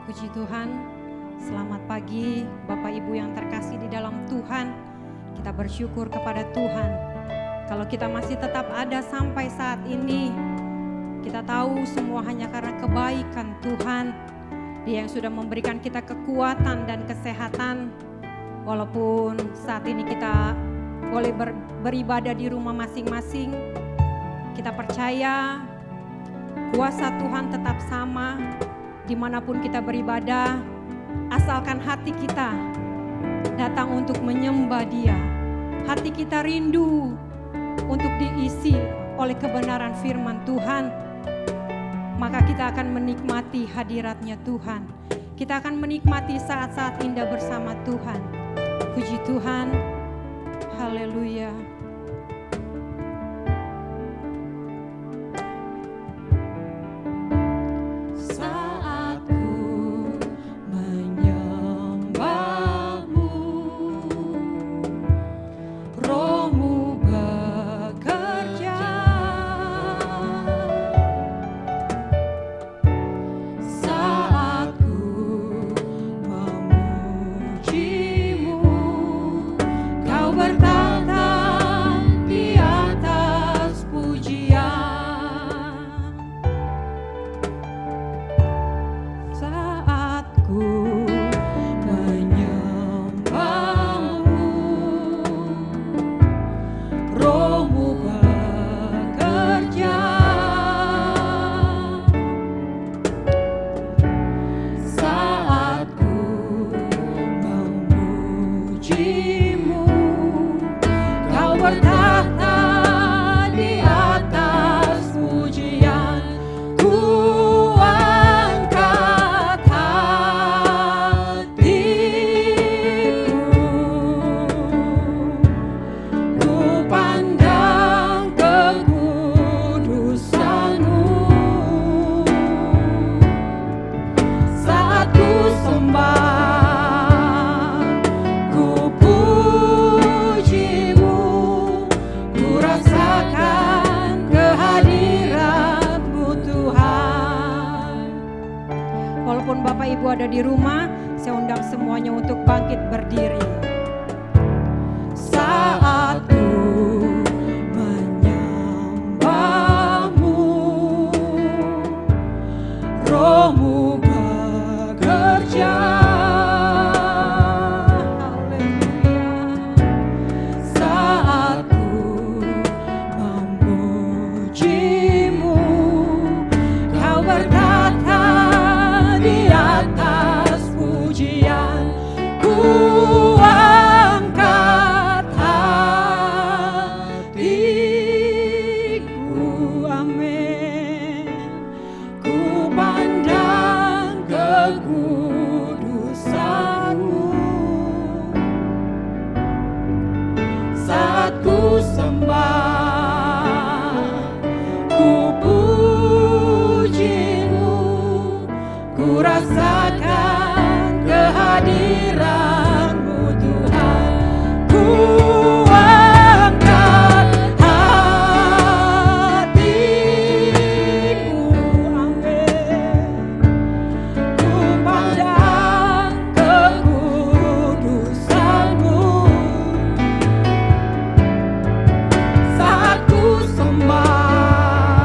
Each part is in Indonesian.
Puji Tuhan, selamat pagi Bapak Ibu yang terkasih di dalam Tuhan. Kita bersyukur kepada Tuhan. Kalau kita masih tetap ada sampai saat ini, kita tahu semua hanya karena kebaikan Tuhan. Dia yang sudah memberikan kita kekuatan dan kesehatan. Walaupun saat ini kita boleh beribadah di rumah masing-masing, kita percaya kuasa Tuhan tetap sama. Dimanapun kita beribadah, asalkan hati kita datang untuk menyembah Dia. Hati kita rindu untuk diisi oleh kebenaran firman Tuhan. Maka kita akan menikmati hadiratnya Tuhan. Kita akan menikmati saat-saat indah bersama Tuhan. Puji Tuhan, haleluya. Ada di rumah, saya undang semuanya untuk bangkit berdiri. Saat ku menyembahmu, Rohmu bekerja. Haleluya. Saat ku memujimu, Kau berkata di atas pujian, ku angkat hatiku, amin. Ku pandang kekudusan-Mu, saat ku sembah, ku puji-Mu, ku rasakan kehadiran-Mu Tuhan. Ku angkat hatiku, amin. Ku pandang kekudusan-Mu, saat ku sembah,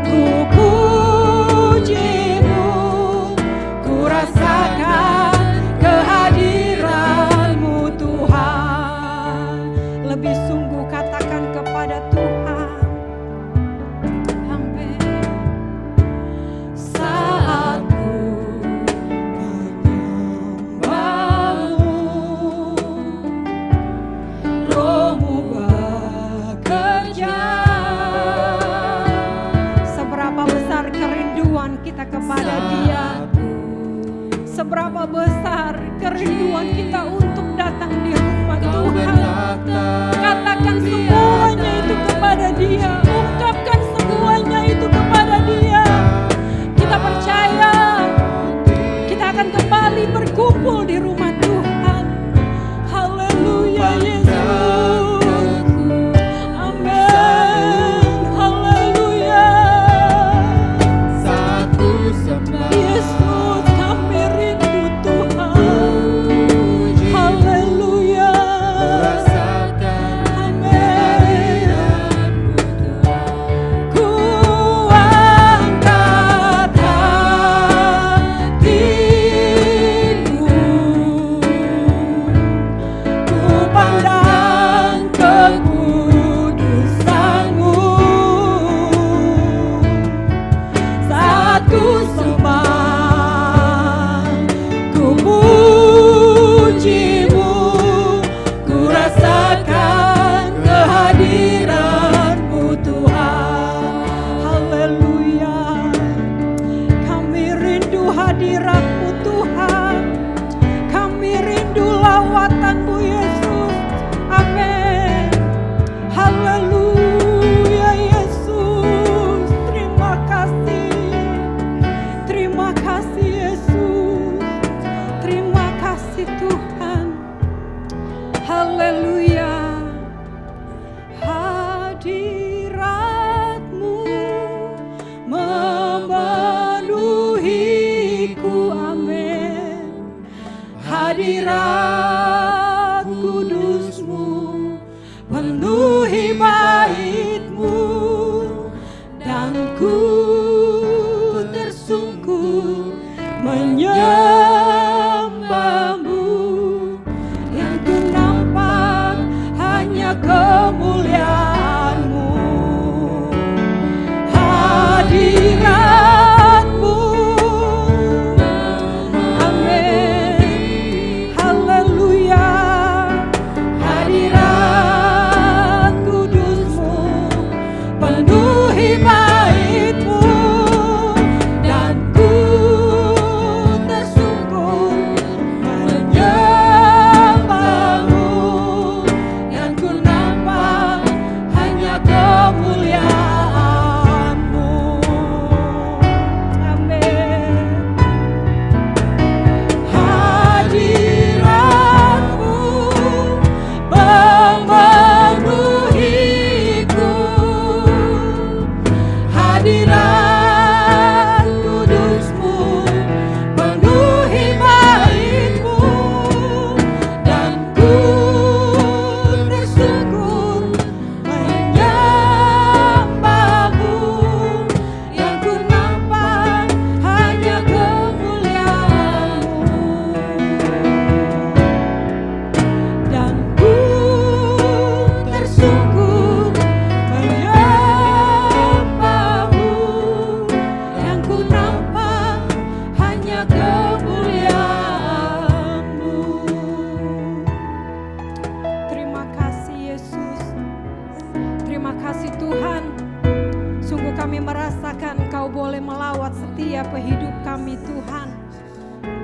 ku puji-Mu, ku rasakan kehadiran-Mu Tuhan. Lebih sungguh katakan kepada Tuhan, amin. Saat ku menyembah-Mu, Roh-Mu bekerja. Seberapa besar kerinduan kita kepada Dia, seberapa besar kerinduan kita untuk datang di rumah Tuhan. Katakan semuanya itu kepada Dia, ungkapkan semuanya itu kepada Dia. Kita percaya kita akan kembali berkumpul di rumah Tuhan. Haleluya Yesus, amin. Haleluya Yesus. ku sembah, ku pujimu, ku rasakan kehadiran-Mu Tuhan. Haleluya, kami rindu hadirat-Mu Tuhan, kami rindu lawatan-Mu Yesus. Amin. Haleluya Yesus, terima kasih Yesus, terima kasih Tuhan. Haleluya, hadirat-Mu memenuhiku. Amin. Hadirat kudus-Mu penuhi bait-Mu, dan ku tersungkur menyembah-Mu. Yang ku nampak hanya kemuliaan-Mu. Hadirat-Mu, amin. Haleluya, hadirat kudus-Mu penuhi bait-Mu, dan ku tersungkur menyembah-Mu. Yang ku nampak hanya kemuliaan-Mu. Amin. Hadirat-Mu memenuhiku, hadirat kudus-Mu penuhi bait-Mu, dan ku tersungkur menyembah-Mu. Yang ku nampak hanya kemuliaan-Mu, dan ku tersungkur menyembah-Mu. Yang ku nampak hanya kemuliaan-Mu. Terima kasih Yesus, terima kasih Tuhan. Sungguh kami merasakan Kau boleh melawat setiap hidup kami Tuhan.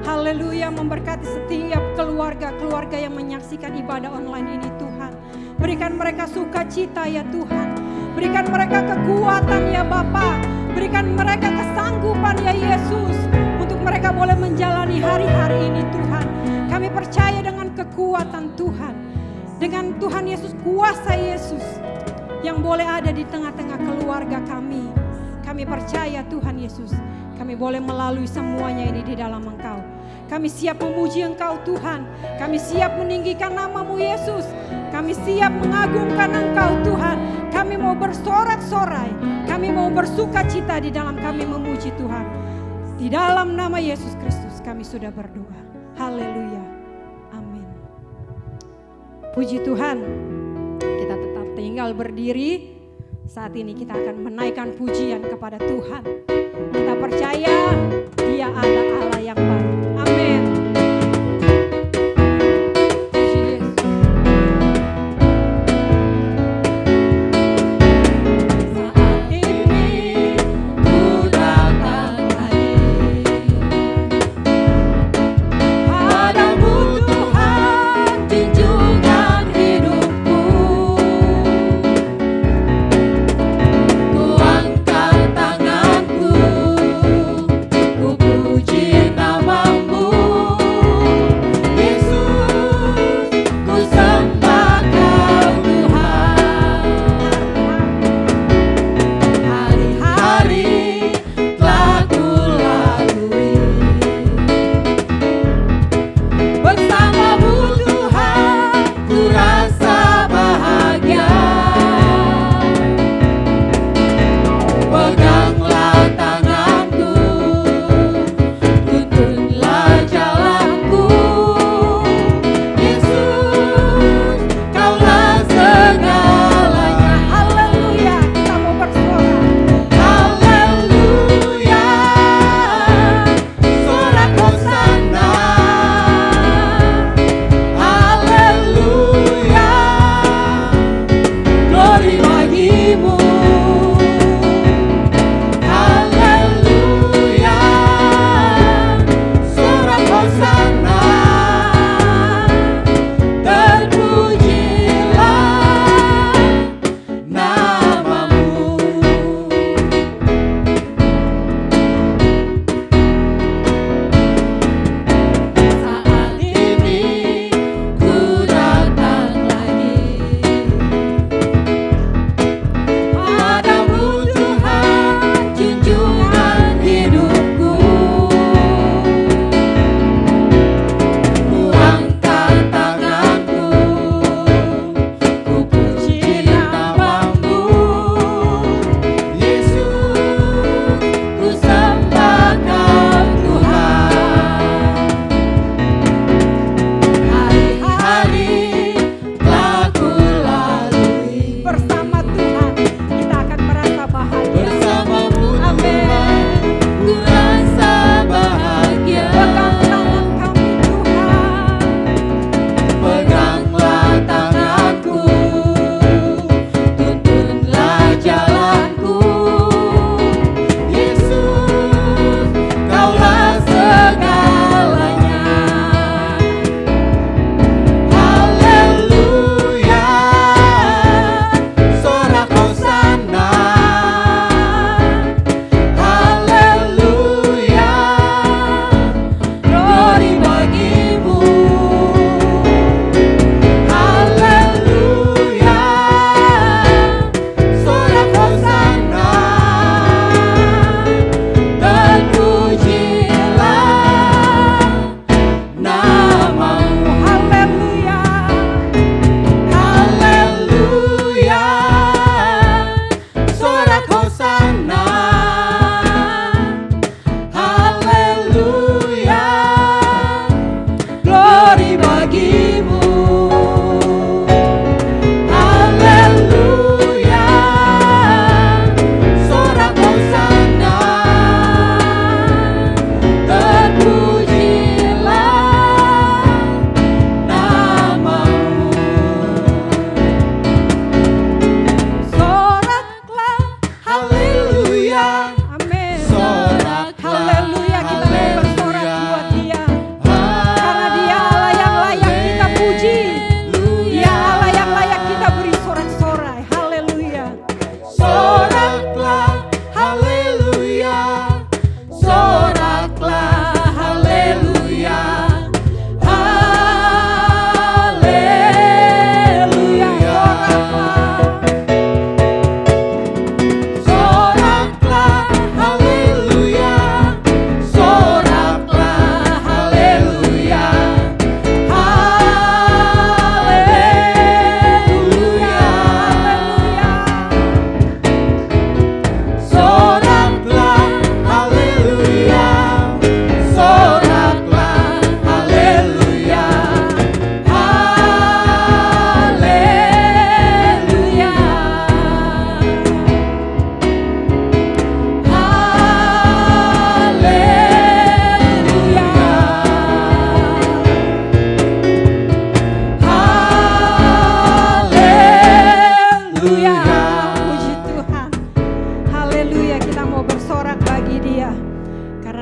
Haleluya, memberkati setiap keluarga-keluarga yang menyaksikan ibadah online ini Tuhan. Berikan mereka sukacita ya Tuhan. Berikan mereka kekuatan ya Bapa. Berikan mereka kesanggupan ya Yesus, untuk mereka boleh menjalani hari-hari ini Tuhan. Kami percaya dengan kekuatan Tuhan, dengan Tuhan Yesus, kuasa Yesus yang boleh ada di tengah-tengah keluarga kami. Kami percaya Tuhan Yesus, kami boleh melalui semuanya ini di dalam Engkau. Kami siap memuji Engkau Tuhan. Kami siap meninggikan nama-Mu Yesus. Kami siap mengagungkan Engkau Tuhan. Kami mau bersorak-sorai. Kami mau bersukacita di dalam kami memuji Tuhan. Di dalam nama Yesus Kristus kami sudah berdoa. Haleluya. Amin. Puji Tuhan. Kita tetap tinggal berdiri. Saat ini kita akan menaikkan pujian kepada Tuhan. Kita percaya Dia ada Allah yang baik. Amin. Puji Yesus. Saat ini ku datang lagi padamu Tuhan, junjungan hidupku. Ku angkat tanganku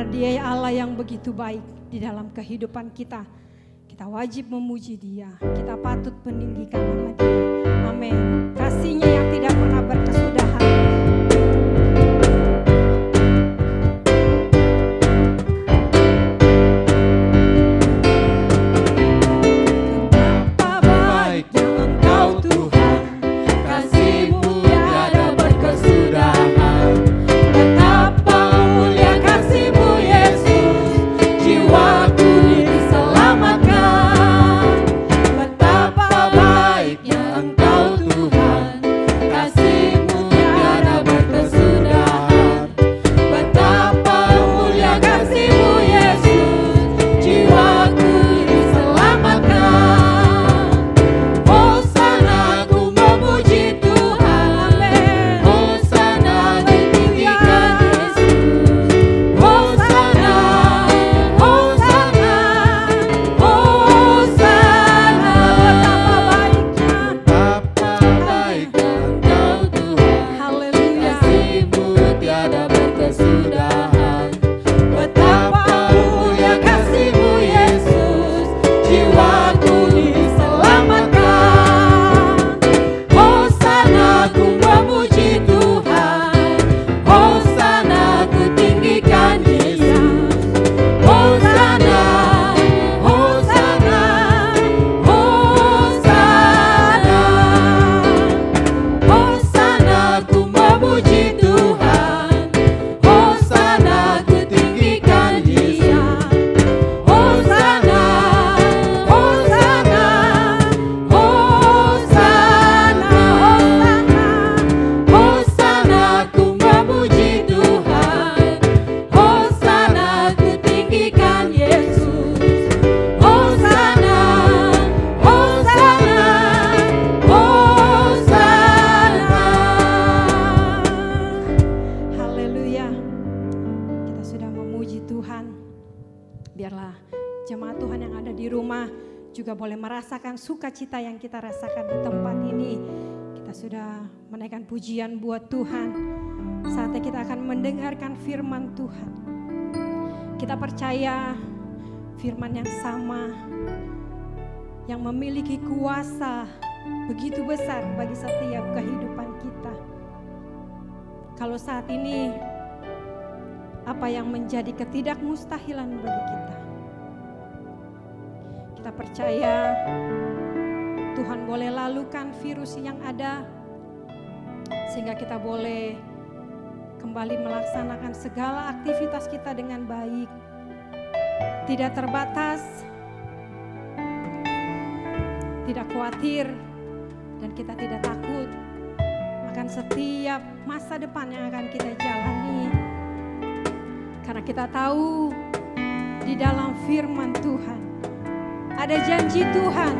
karena Dia Allah yang begitu baik di dalam kehidupan kita. Kita wajib memuji Dia, kita patut meninggikan nama Dia. Amin. Kasih-Nya yang tidak pernah berkesudahan. Sukacita yang kita rasakan di tempat ini. Kita sudah menaikkan pujian buat Tuhan. Saatnya kita akan mendengarkan firman Tuhan. Kita percaya firman yang sama, yang memiliki kuasa begitu besar bagi setiap kehidupan kita. Kalau saat ini apa yang menjadi ketidakmustahilan bagi kita, kita percaya Tuhan boleh lalukan virus yang ada sehingga kita boleh kembali melaksanakan segala aktivitas kita dengan baik, tidak terbatas, tidak khawatir, dan kita tidak takut akan setiap masa depan yang akan kita jalani, karena kita tahu di dalam firman Tuhan ada janji Tuhan,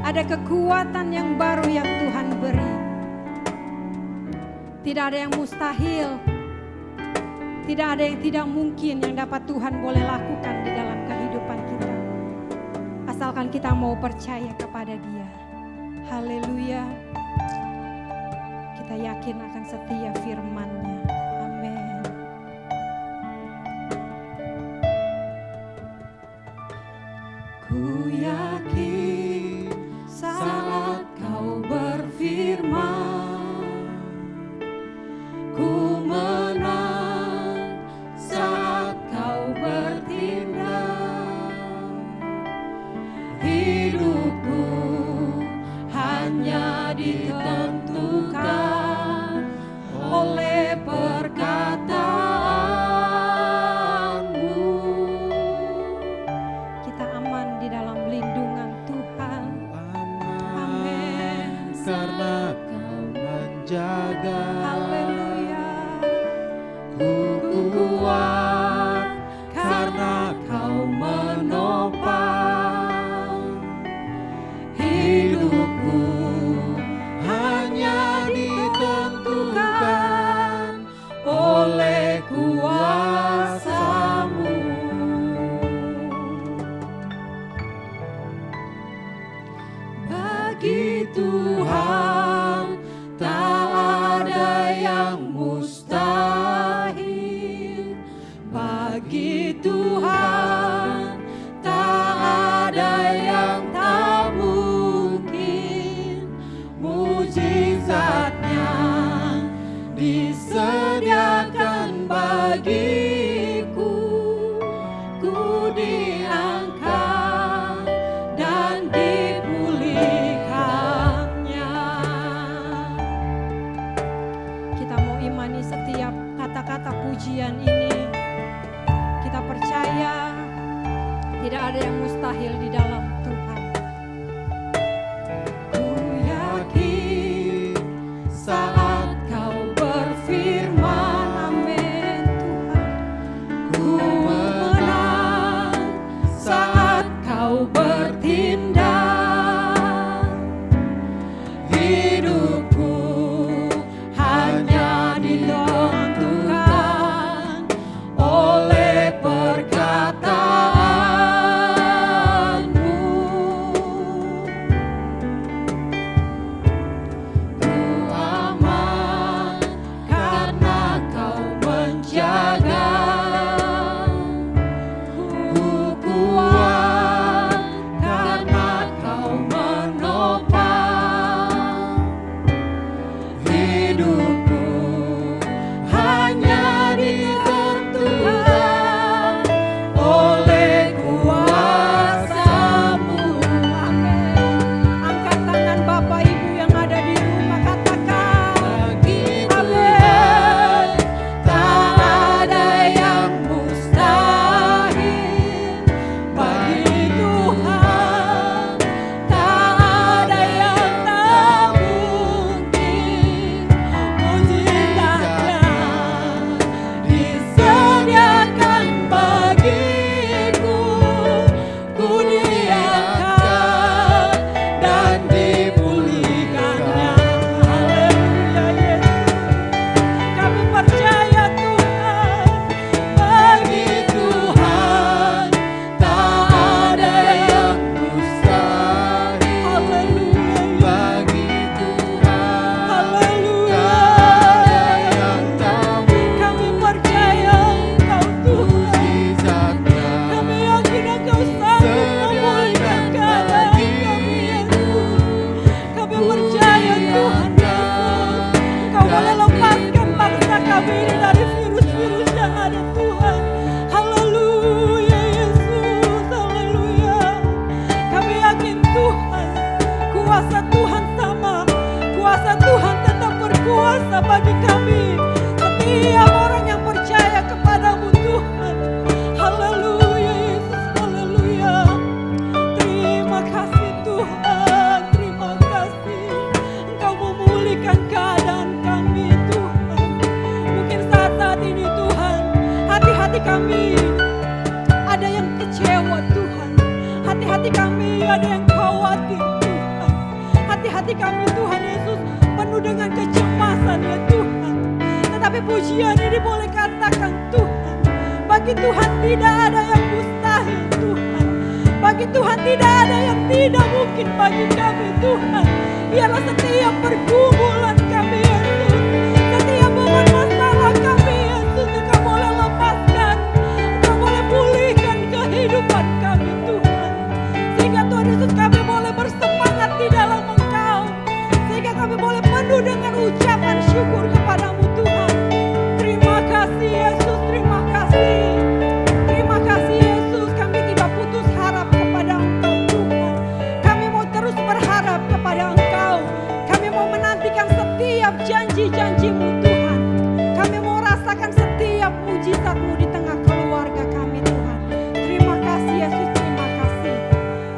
ada kekuatan yang baru yang Tuhan beri. Tidak ada yang mustahil, tidak ada yang tidak mungkin yang dapat Tuhan boleh lakukan di dalam kehidupan kita, asalkan kita mau percaya kepada Dia. Haleluya. Kita yakin akan setia firman-Nya. Amin. Ku yakin saat Kau berfirman, ku menang saat Kau bertindak. Hidupku hanya ditentukan oleh perkataanmu. Kita aman di dalam lindungan Tuhan. Amin. Karena Kau menjaga. Haleluya. Ku kuat karena Kau menopang. Hidupku hanya ditentukan oleh kuasa-Mu. Bagi Tuhan tak ada yang mustahil. bagiku, ku diangkat dan dipulihkannya. Kita mau imani setiap kata-kata pujian ini. Kita percaya tidak ada yang mustahil di dalam Tuhan. Ku yakin saat Kau berfirman, Amin Tuhan. ku menang saat Kau bertindak. Hidupku hanya ditentukan oleh perkataanmu. Ku aman karena Kau menjaga. Ku kuat karena Kau menopang. Hidupku hanya ditentukan oleh kuasa-Mu. Amin. Angkat tangan Bapak Ibu yang ada di rumah, katakan. Bagi Tuhan tak ada yang mustahil. Bagi Tuhan tak ada yang tak mungkin. Mujizatnya disediakan bagiku. Ku diangkat dan dipulihkannya. Haleluya Yesus. Kami percaya Tuhan, bagi Tuhan tak ada yang mustahil. Haleluya. Bagi Tuhan Haleluya. tak ada yang tak Kami percaya Engkau Tuhan. mujizatnya. Kami yakin Engkau sanggup memulihkan keadaan kami Yesus. Kami percaya Tuhan Yesus, Engkau boleh lepaskan bangsa kami ini dari virus-virus yang ada Tuhan. Haleluya Yesus, haleluya. Kami yakin Tuhan, kuasa Tuhan sama, kuasa Tuhan tetap berkuasa bagi kami. Setiap orang yang percaya kepadamu Tuhan. Haleluya Yesus, haleluya. Terima kasih Tuhan, terima kasih. Engkau memulihkan keadaan kami Tuhan. Mungkin saat-saat ini Tuhan, hati-hati kami ada yang kecewa Tuhan. Hati-hati kami ada yang khawatir Tuhan. Hati-hati kami Tuhan Yesus penuh dengan kecemasan ya Tuhan. Tetapi pujian ini boleh katakan Tuhan, bagi Tuhan tidak ada yang mustahil Tuhan. Bagi Tuhan tidak ada yang tidak mungkin bagi kami Tuhan. Biarlah setiap pergumulan kami Yesus, setiap beban masalah kami Yesus, Engkau boleh lepaskan, Engkau boleh pulihkan kehidupan kami Tuhan. Sehingga Tuhan Yesus kami boleh bersemangat di dalam Engkau. Sehingga kami boleh penuh dengan ucapan syukur kepadamu Tuhan. Terima kasih Yesus, terima kasih. Terima kasih Yesus, kami tidak putus harap kepada Engkau Tuhan. Kami mau terus berharap kepada Engkau. Kami mau menantikan setiap janji-janji-Mu Tuhan. Kami mau rasakan setiap mujizat-Mu di tengah keluarga kami Tuhan. Terima kasih Yesus, terima kasih.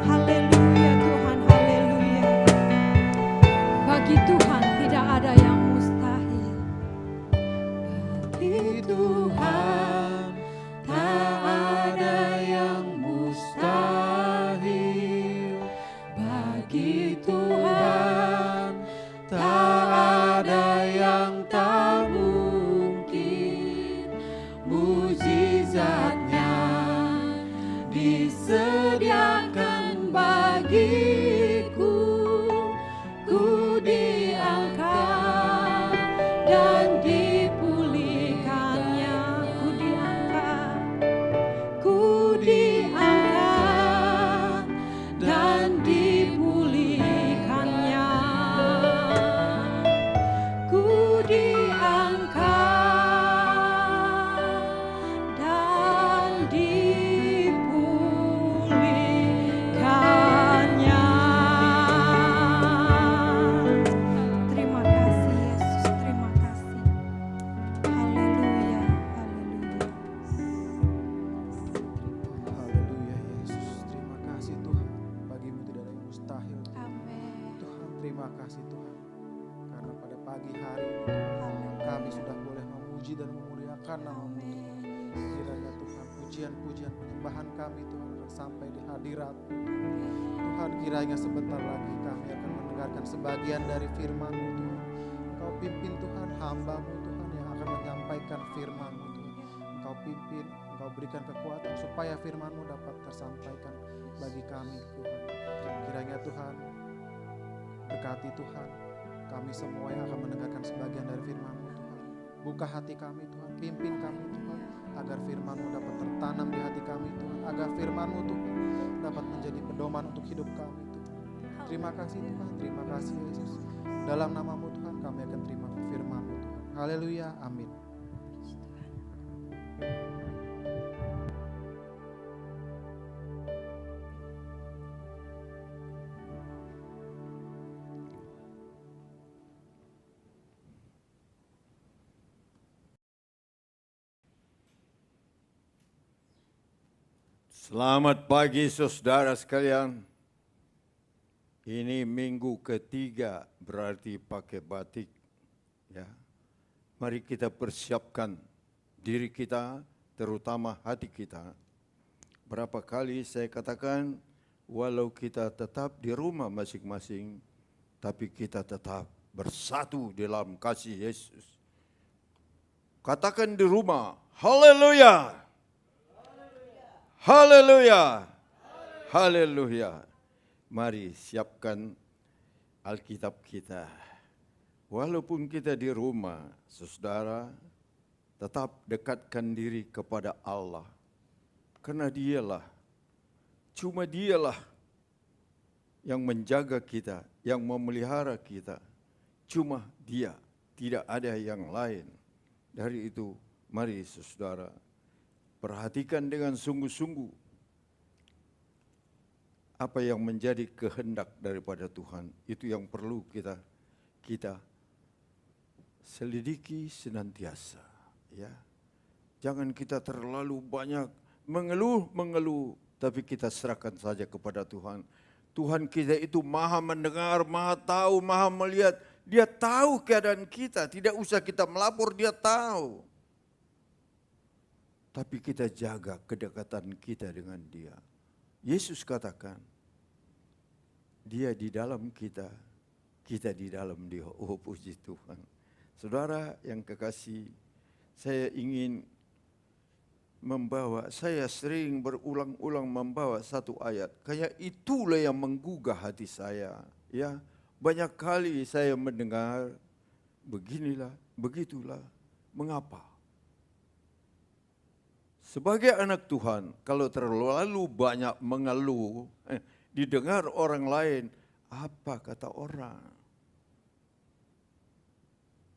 Haleluya Tuhan, haleluya. Bagi Tuhan tidak ada yang mustahil. Bagi Tuhan tak ada yang mustahil. Bagi Tuhan tak ada yang tak mungkin. Mujizatnya disediakan bagiku. Ku diangkat dan dipulihkannya. Ku diangkat, Ku diangkat dan dipulihkannya. Ku diangkat Kiranya Tuhan pujian-pujian penyembahan kami Tuhan sampai di hadirat Tuhan. Kiranya sebentar lagi kami akan mendengarkan sebagian dari firman-Mu Tuhan. Engkau pimpin Tuhan hamba-Mu Tuhan yang akan menyampaikan firman-Mu Tuhan. Engkau pimpin, Engkau berikan kekuatan supaya firman-Mu dapat tersampaikan bagi kami Tuhan. Kiranya Tuhan berkati Tuhan kami semua yang akan mendengarkan sebagian dari firman-Mu Tuhan. Buka hati kami Tuhan, pimpin kami Tuhan, agar firman-Mu dapat tertanam di hati kami Tuhan, agar firman-Mu Tuhan dapat menjadi pedoman untuk hidup kami Tuhan. Terima kasih Tuhan, terima kasih Yesus. Dalam nama-Mu Tuhan kami akan terima firman-Mu Tuhan. Haleluya, amin. Selamat pagi saudara sekalian. Ini minggu ketiga berarti pakai batik. Ya. Mari kita persiapkan diri kita, terutama hati kita. Berapa kali saya katakan, walau kita tetap di rumah masing-masing, tapi kita tetap bersatu dalam kasih Yesus. Katakan di rumah, haleluya. Haleluya. Haleluya. Mari siapkan Alkitab kita. Walaupun kita di rumah, saudara, tetap dekatkan diri kepada Allah. Karena dialah, cuma dialah yang menjaga kita, yang memelihara kita. Cuma dia, tidak ada yang lain. Dari itu, mari saudara, perhatikan dengan sungguh-sungguh apa yang menjadi kehendak daripada Tuhan. Itu yang perlu kita selidiki senantiasa. Ya, jangan kita terlalu banyak mengeluh, tapi kita serahkan saja kepada Tuhan. Tuhan kita itu maha mendengar, maha tahu, maha melihat. Dia tahu keadaan kita, tidak usah kita melapor, dia tahu. Tapi kita jaga kedekatan kita dengan dia. Yesus katakan, dia di dalam kita, kita di dalam dia. Oh puji Tuhan. Saudara yang kekasih, saya ingin saya sering berulang-ulang membawa satu ayat. Kayak itulah yang menggugah hati saya. Ya, banyak kali saya mendengar, beginilah, begitulah, mengapa? Sebagai anak Tuhan, kalau terlalu banyak mengeluh, didengar orang lain, apa kata orang?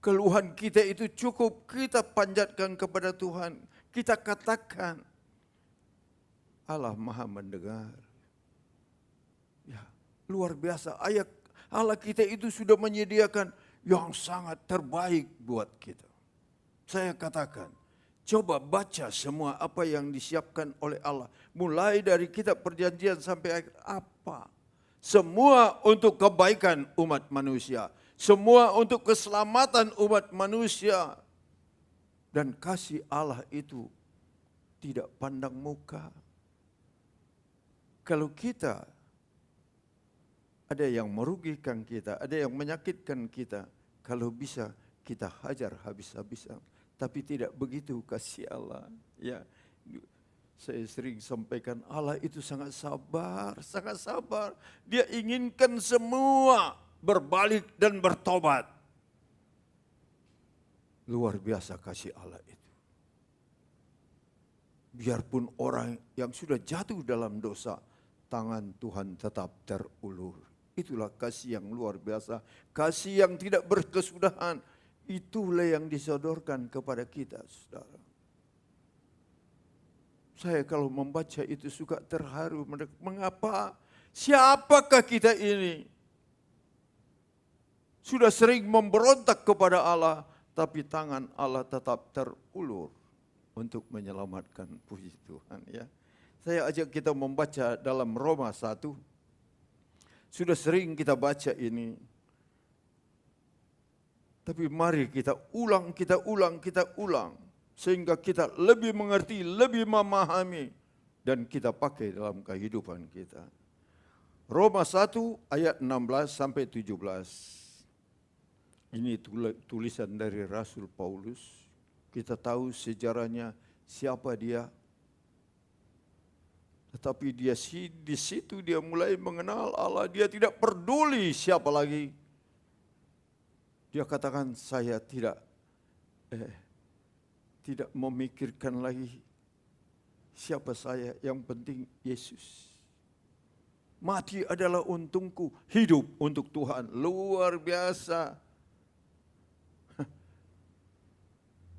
Keluhan kita itu cukup kita panjatkan kepada Tuhan. Kita katakan, Allah maha mendengar. Ya, luar biasa. Ayat Allah kita itu sudah menyediakan yang sangat terbaik buat kita. Saya katakan, coba baca semua apa yang disiapkan oleh Allah. Mulai dari kitab perjanjian sampai akhir apa. Semua untuk kebaikan umat manusia. Semua untuk keselamatan umat manusia. Dan kasih Allah itu tidak pandang muka. Kalau kita ada yang merugikan kita, ada yang menyakitkan kita, kalau bisa kita hajar habis-habisan. Tapi tidak begitu kasih Allah. Ya, saya sering sampaikan Allah itu sangat sabar, sangat sabar. Dia inginkan semua berbalik dan bertobat. Luar biasa kasih Allah itu. Biarpun orang yang sudah jatuh dalam dosa, tangan Tuhan tetap terulur. Itulah kasih yang luar biasa, kasih yang tidak berkesudahan. Itulah yang disodorkan kepada kita, saudara. Saya kalau membaca itu suka terharu. Mengapa? Siapakah kita ini? Sudah sering memberontak kepada Allah, tapi tangan Allah tetap terulur untuk menyelamatkan. Puji Tuhan ya. Saya ajak kita membaca dalam Roma 1. Sudah sering kita baca ini. Tapi mari kita ulang. sehingga kita lebih mengerti, lebih memahami, dan kita pakai dalam kehidupan kita. Roma 1 ayat 16 sampai 17. Ini tulisan dari Rasul Paulus. Kita tahu sejarahnya, siapa dia. Tetapi dia di situ dia mulai mengenal Allah. Dia tidak peduli siapa lagi. Dia katakan, saya tidak memikirkan lagi siapa saya, yang penting Yesus. Mati adalah untungku, hidup untuk Tuhan. Luar biasa.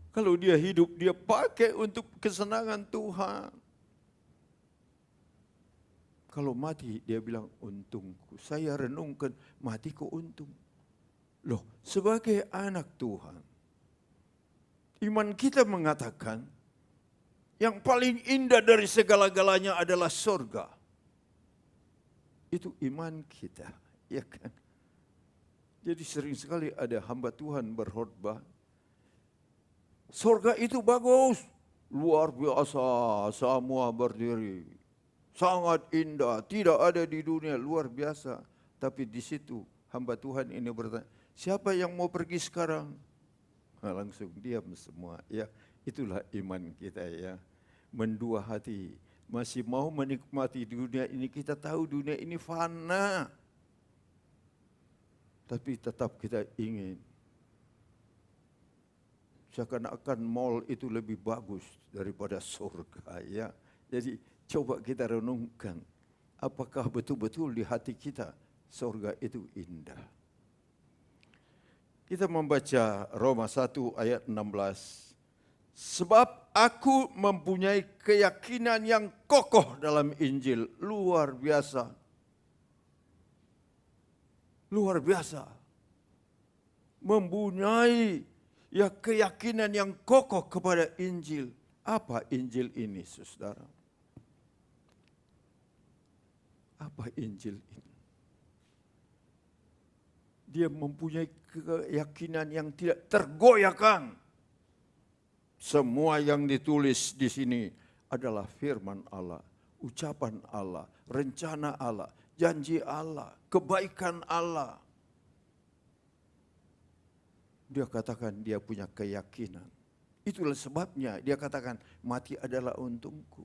Kalau dia hidup, dia pakai untuk kesenangan Tuhan. Kalau mati, dia bilang untungku. Saya renungkan, mati kok untung. Loh, sebagai anak Tuhan, iman kita mengatakan, yang paling indah dari segala-galanya adalah surga. Itu iman kita, ya kan? Jadi sering sekali ada hamba Tuhan berkhotbah, surga itu bagus, luar biasa, semua berdiri, sangat indah, tidak ada di dunia, luar biasa. Tapi di situ hamba Tuhan ini bertanya, siapa yang mau pergi sekarang? Nah, langsung diam semua, ya. Itulah iman kita, ya. Mendua hati, masih mau menikmati dunia ini. Kita tahu dunia ini fana, tapi tetap kita ingin. Seakan-akan mall itu lebih bagus daripada surga, ya. Jadi coba kita renungkan, apakah betul-betul di hati kita surga itu indah? Kita membaca Roma 1 ayat 16. Sebab aku mempunyai keyakinan yang kokoh dalam Injil. Luar biasa. Luar biasa. Mempunyai keyakinan yang kokoh kepada Injil. Apa Injil ini, saudara? Apa Injil ini? Dia mempunyai keyakinan yang tidak tergoyahkan. Semua yang ditulis di sini adalah firman Allah, ucapan Allah, rencana Allah, janji Allah, kebaikan Allah. Dia katakan dia punya keyakinan. Itulah sebabnya dia katakan mati adalah untungku.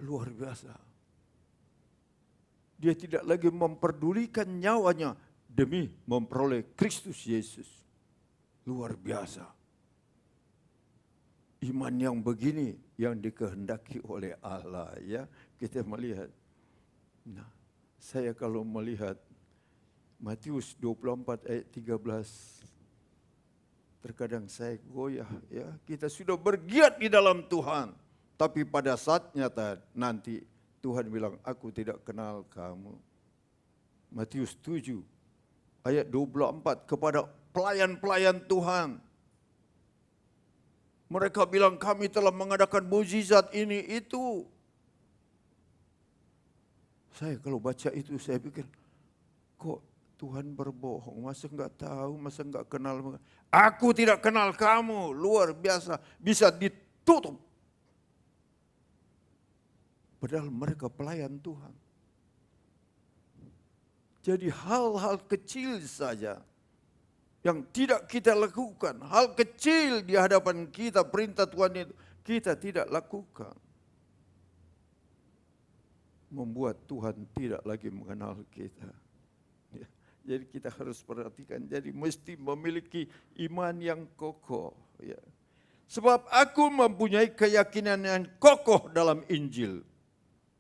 Luar biasa. Dia tidak lagi memperdulikan nyawanya demi memperoleh Kristus Yesus. Luar biasa. Iman yang begini yang dikehendaki oleh Allah, ya. Kita melihat. Nah, saya kalau melihat Matius 24 ayat 13, terkadang saya goyah, ya. Kita sudah bergiat di dalam Tuhan, tapi pada saat nyata nanti Tuhan bilang, aku tidak kenal kamu. Matius 7 ayat 24 kepada pelayan-pelayan Tuhan. Mereka bilang kami telah mengadakan mukjizat ini itu. Saya kalau baca itu saya pikir, kok Tuhan berbohong, masa enggak tahu, masa enggak kenal. Aku tidak kenal kamu, luar biasa, bisa ditutup. Padahal mereka pelayan Tuhan. Jadi hal-hal kecil saja yang tidak kita lakukan, hal kecil di hadapan kita, perintah Tuhan itu kita tidak lakukan, membuat Tuhan tidak lagi mengenal kita. Ya, jadi kita harus perhatikan, jadi mesti memiliki iman yang kokoh. Ya. Sebab aku mempunyai keyakinan yang kokoh dalam Injil,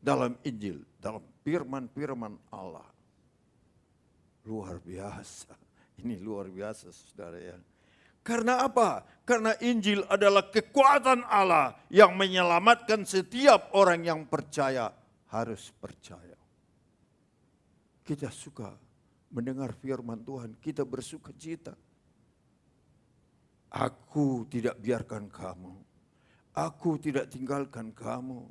dalam firman-firman Allah. Luar biasa. Ini luar biasa, saudara, ya. Karena apa? Karena Injil adalah kekuatan Allah yang menyelamatkan setiap orang yang percaya, harus percaya. Kita suka mendengar firman Tuhan, kita bersuka cita. Aku tidak biarkan kamu, aku tidak tinggalkan kamu.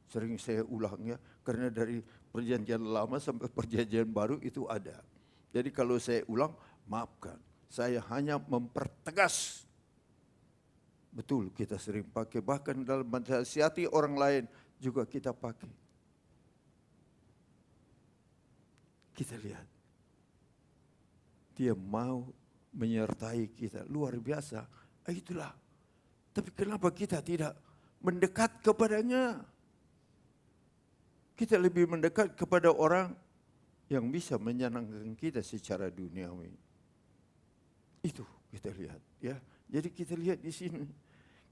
Sering saya ulangnya, karena dari perjanjian lama sampai perjanjian baru itu ada. Jadi kalau saya ulang, maafkan, saya hanya mempertegas Betul, kita sering pakai, bahkan dalam menasihati orang lain juga kita pakai. Kita lihat, dia mau menyertai kita, luar biasa. Itulah. Tapi kenapa kita tidak mendekat kepadanya? Kita lebih mendekat kepada orang yang bisa menyenangkan kita secara duniawi. Itu kita lihat, ya. Jadi kita lihat di sini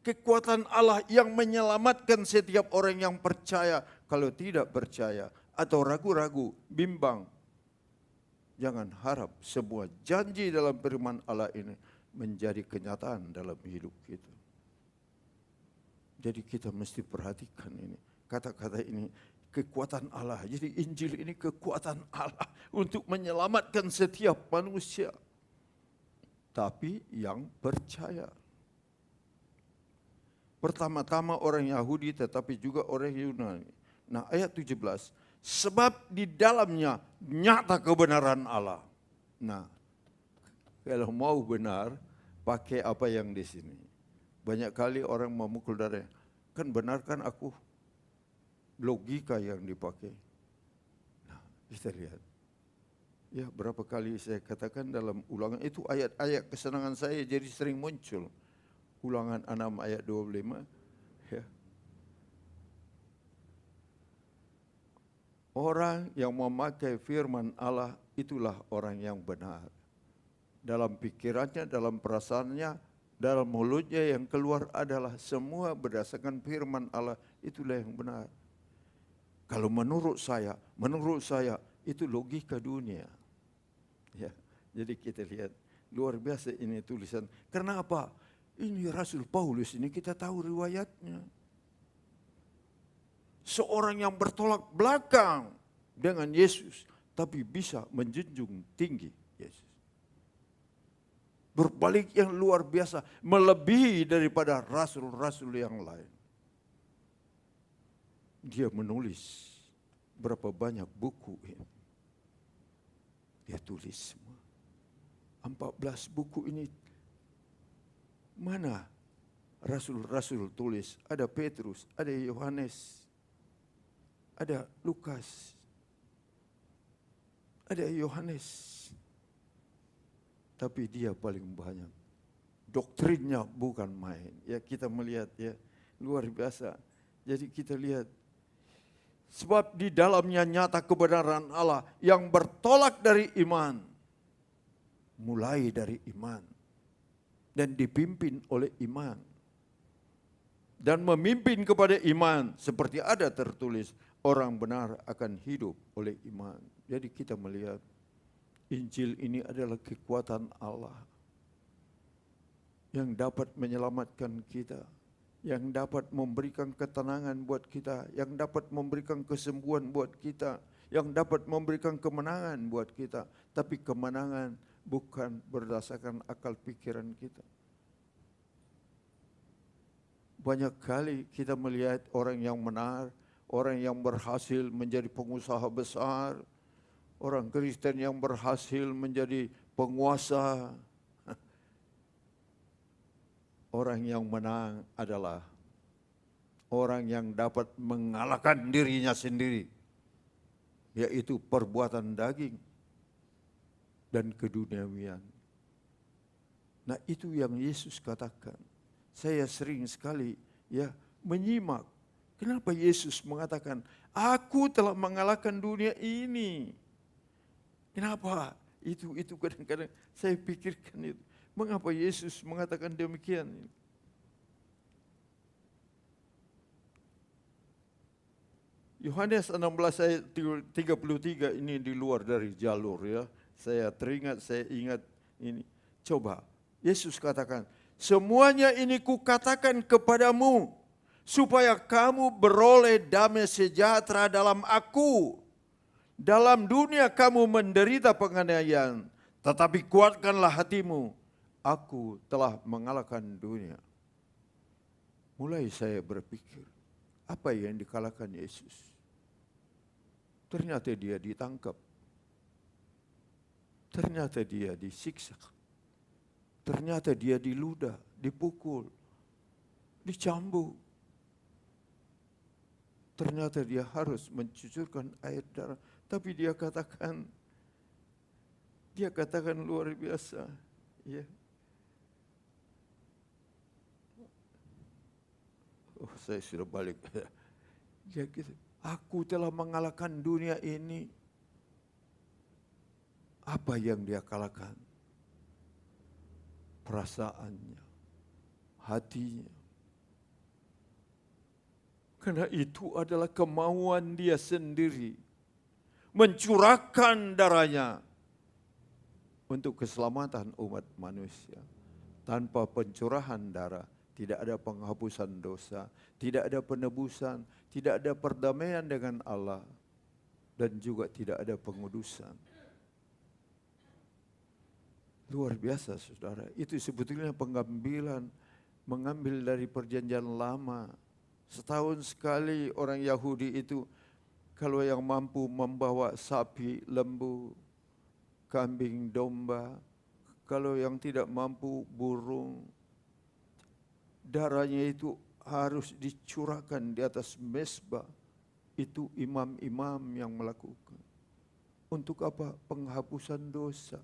kekuatan Allah yang menyelamatkan setiap orang yang percaya. Kalau tidak percaya atau ragu-ragu, bimbang, jangan harap sebuah janji dalam firman Allah ini menjadi kenyataan dalam hidup kita. Jadi kita mesti perhatikan ini, kata-kata ini, kekuatan Allah. Jadi Injil ini kekuatan Allah untuk menyelamatkan setiap manusia. Tapi yang percaya. Pertama-tama orang Yahudi tetapi juga orang Yunani. Nah ayat 17, sebab di dalamnya nyata kebenaran Allah. Nah kalau mau benar, pakai apa yang di sini. Banyak kali orang memukul dada, kan benar kan aku? Logika yang dipakai. Nah kita lihat. Ya berapa kali saya katakan dalam ulangan itu ayat-ayat kesenangan saya jadi sering muncul. Ulangan 6 ayat 25. Ya. Orang yang memakai firman Allah itulah orang yang benar. Dalam pikirannya, dalam perasaannya, dalam mulutnya yang keluar adalah semua berdasarkan firman Allah, itulah yang benar. Kalau menurut saya itu logika dunia. Ya, jadi kita lihat luar biasa ini tulisan. Karena apa? Ini Rasul Paulus ini kita tahu riwayatnya. Seorang yang bertolak belakang dengan Yesus, tapi bisa menjunjung tinggi Yesus. Berbalik yang luar biasa, melebihi daripada rasul-rasul yang lain. Dia menulis berapa banyak buku ini. Dia tulis semua. 14 buku ini. Mana rasul-rasul tulis? Ada Petrus, ada Yohanes, ada Lukas, ada Yohanes. Tapi dia paling banyak. Doktrinnya bukan main. Ya kita melihat ya luar biasa. Jadi kita lihat. Sebab di dalamnya nyata kebenaran Allah yang bertolak dari iman. Mulai dari iman. Dan dipimpin oleh iman. Dan memimpin kepada iman. Seperti ada tertulis, orang benar akan hidup oleh iman. Jadi kita melihat Injil ini adalah kekuatan Allah. Yang dapat menyelamatkan kita. Yang dapat memberikan ketenangan buat kita, yang dapat memberikan kesembuhan buat kita, yang dapat memberikan kemenangan buat kita. Tapi kemenangan bukan berdasarkan akal pikiran kita. Banyak kali kita melihat orang yang benar, orang yang berhasil menjadi pengusaha besar, orang Kristen yang berhasil menjadi penguasa. Orang yang menang adalah orang yang dapat mengalahkan dirinya sendiri, yaitu perbuatan daging dan keduniawian. Nah itu yang Yesus katakan. Saya sering sekali ya menyimak. Kenapa Yesus mengatakan, aku telah mengalahkan dunia ini. Kenapa? Itu kadang-kadang saya pikirkan itu. Mengapa Yesus mengatakan demikian? Yohanes 16 ayat 33 ini di luar dari jalur ya. Saya ingat ini. Coba, Yesus katakan, semuanya ini kukatakan kepadamu, supaya kamu beroleh damai sejahtera dalam aku. Dalam dunia kamu menderita penganiayaan, tetapi kuatkanlah hatimu. Aku telah mengalahkan dunia. Mulai saya berpikir, apa yang dikalahkan Yesus? Ternyata dia ditangkap. Ternyata dia disiksa. Ternyata dia diludah, dipukul. dicambuk. Ternyata dia harus mencucurkan air darah. Tapi dia katakan luar biasa. Ya. Oh, saya sudah balik. Ya gitu. Aku telah mengalahkan dunia ini. Apa yang dia kalahkan? Perasaannya, hatinya. Karena itu adalah kemauan dia sendiri. Mencurahkan darahnya untuk keselamatan umat manusia. Tanpa pencurahan darah, tidak ada penghapusan dosa, tidak ada penebusan, tidak ada perdamaian dengan Allah, dan juga tidak ada pengudusan. Luar biasa saudara, itu sebetulnya mengambil dari perjanjian lama. Setahun sekali orang Yahudi itu, kalau yang mampu membawa sapi, lembu, kambing, domba, kalau yang tidak mampu burung, darahnya itu harus dicurahkan di atas mezbah. Itu imam-imam yang melakukan. Untuk apa? Penghapusan dosa.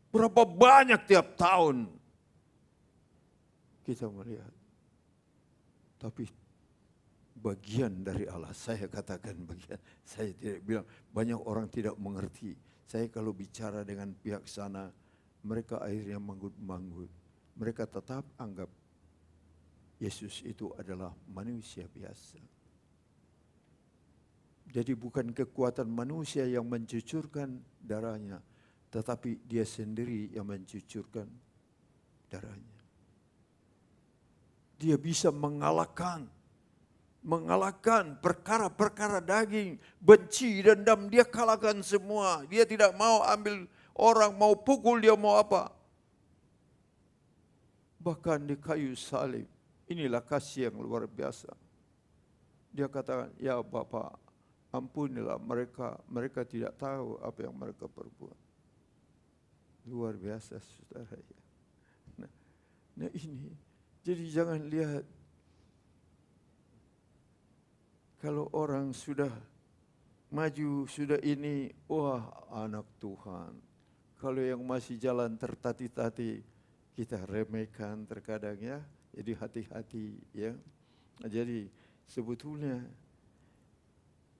Berapa banyak tiap tahun kita melihat. Tapi bagian dari Allah, saya katakan bagian, saya tidak bilang, banyak orang tidak mengerti. Saya kalau bicara dengan pihak sana, mereka akhirnya manggut-manggut. Mereka tetap anggap Yesus itu adalah manusia biasa. Jadi bukan kekuatan manusia yang mencucurkan darahnya, tetapi dia sendiri yang mencucurkan darahnya. Dia bisa mengalahkan perkara-perkara daging, benci, dendam, dia kalahkan semua. Dia tidak mau ambil orang, mau pukul dia, mau apa. Bahkan di kayu salib, inilah kasih yang luar biasa. Dia katakan, ya Bapa, ampunilah mereka tidak tahu apa yang mereka perbuat. Luar biasa saudara ya. Nah ini, jadi jangan lihat kalau orang sudah maju, sudah ini, wah anak Tuhan. Kalau yang masih jalan tertati-tati, kita remehkan terkadang ya. Jadi hati-hati ya. Jadi sebetulnya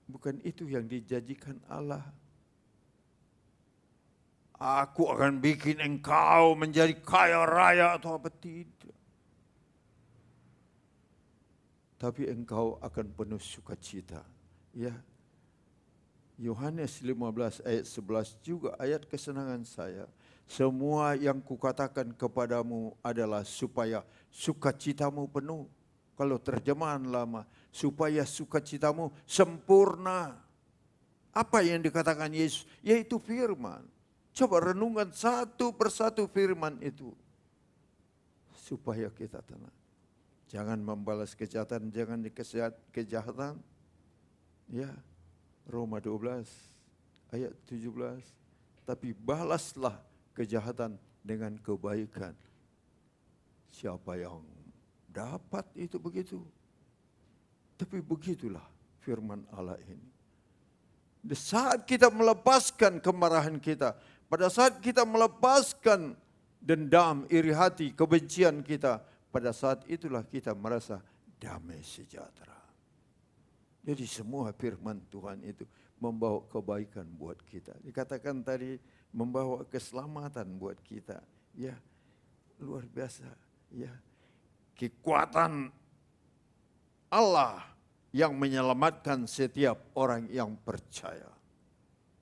bukan itu yang dijanjikan Allah. Aku akan bikin engkau menjadi kaya raya atau apa, tidak. Tapi engkau akan penuh sukacita. Ya. Yohanes 15 ayat 11 juga ayat kesenangan saya. Semua yang kukatakan kepadamu adalah supaya sukacitamu penuh. Kalau terjemahan lama, supaya sukacitamu sempurna. Apa yang dikatakan Yesus? Yaitu firman. Coba renungkan satu persatu firman itu. Supaya kita tenang. Jangan membalas kejahatan, jangan kejahatan. Ya, Roma 12 ayat 17. Tapi balaslah kejahatan dengan kebaikan. Siapa yang dapat itu begitu? Tapi begitulah firman Allah ini. Di saat kita melepaskan kemarahan kita, pada saat kita melepaskan dendam, iri hati, kebencian kita, pada saat itulah kita merasa damai sejahtera. Jadi semua firman Tuhan itu membawa kebaikan buat kita. Dikatakan tadi membawa keselamatan buat kita. Ya, luar biasa. Ya, kekuatan Allah yang menyelamatkan setiap orang yang percaya.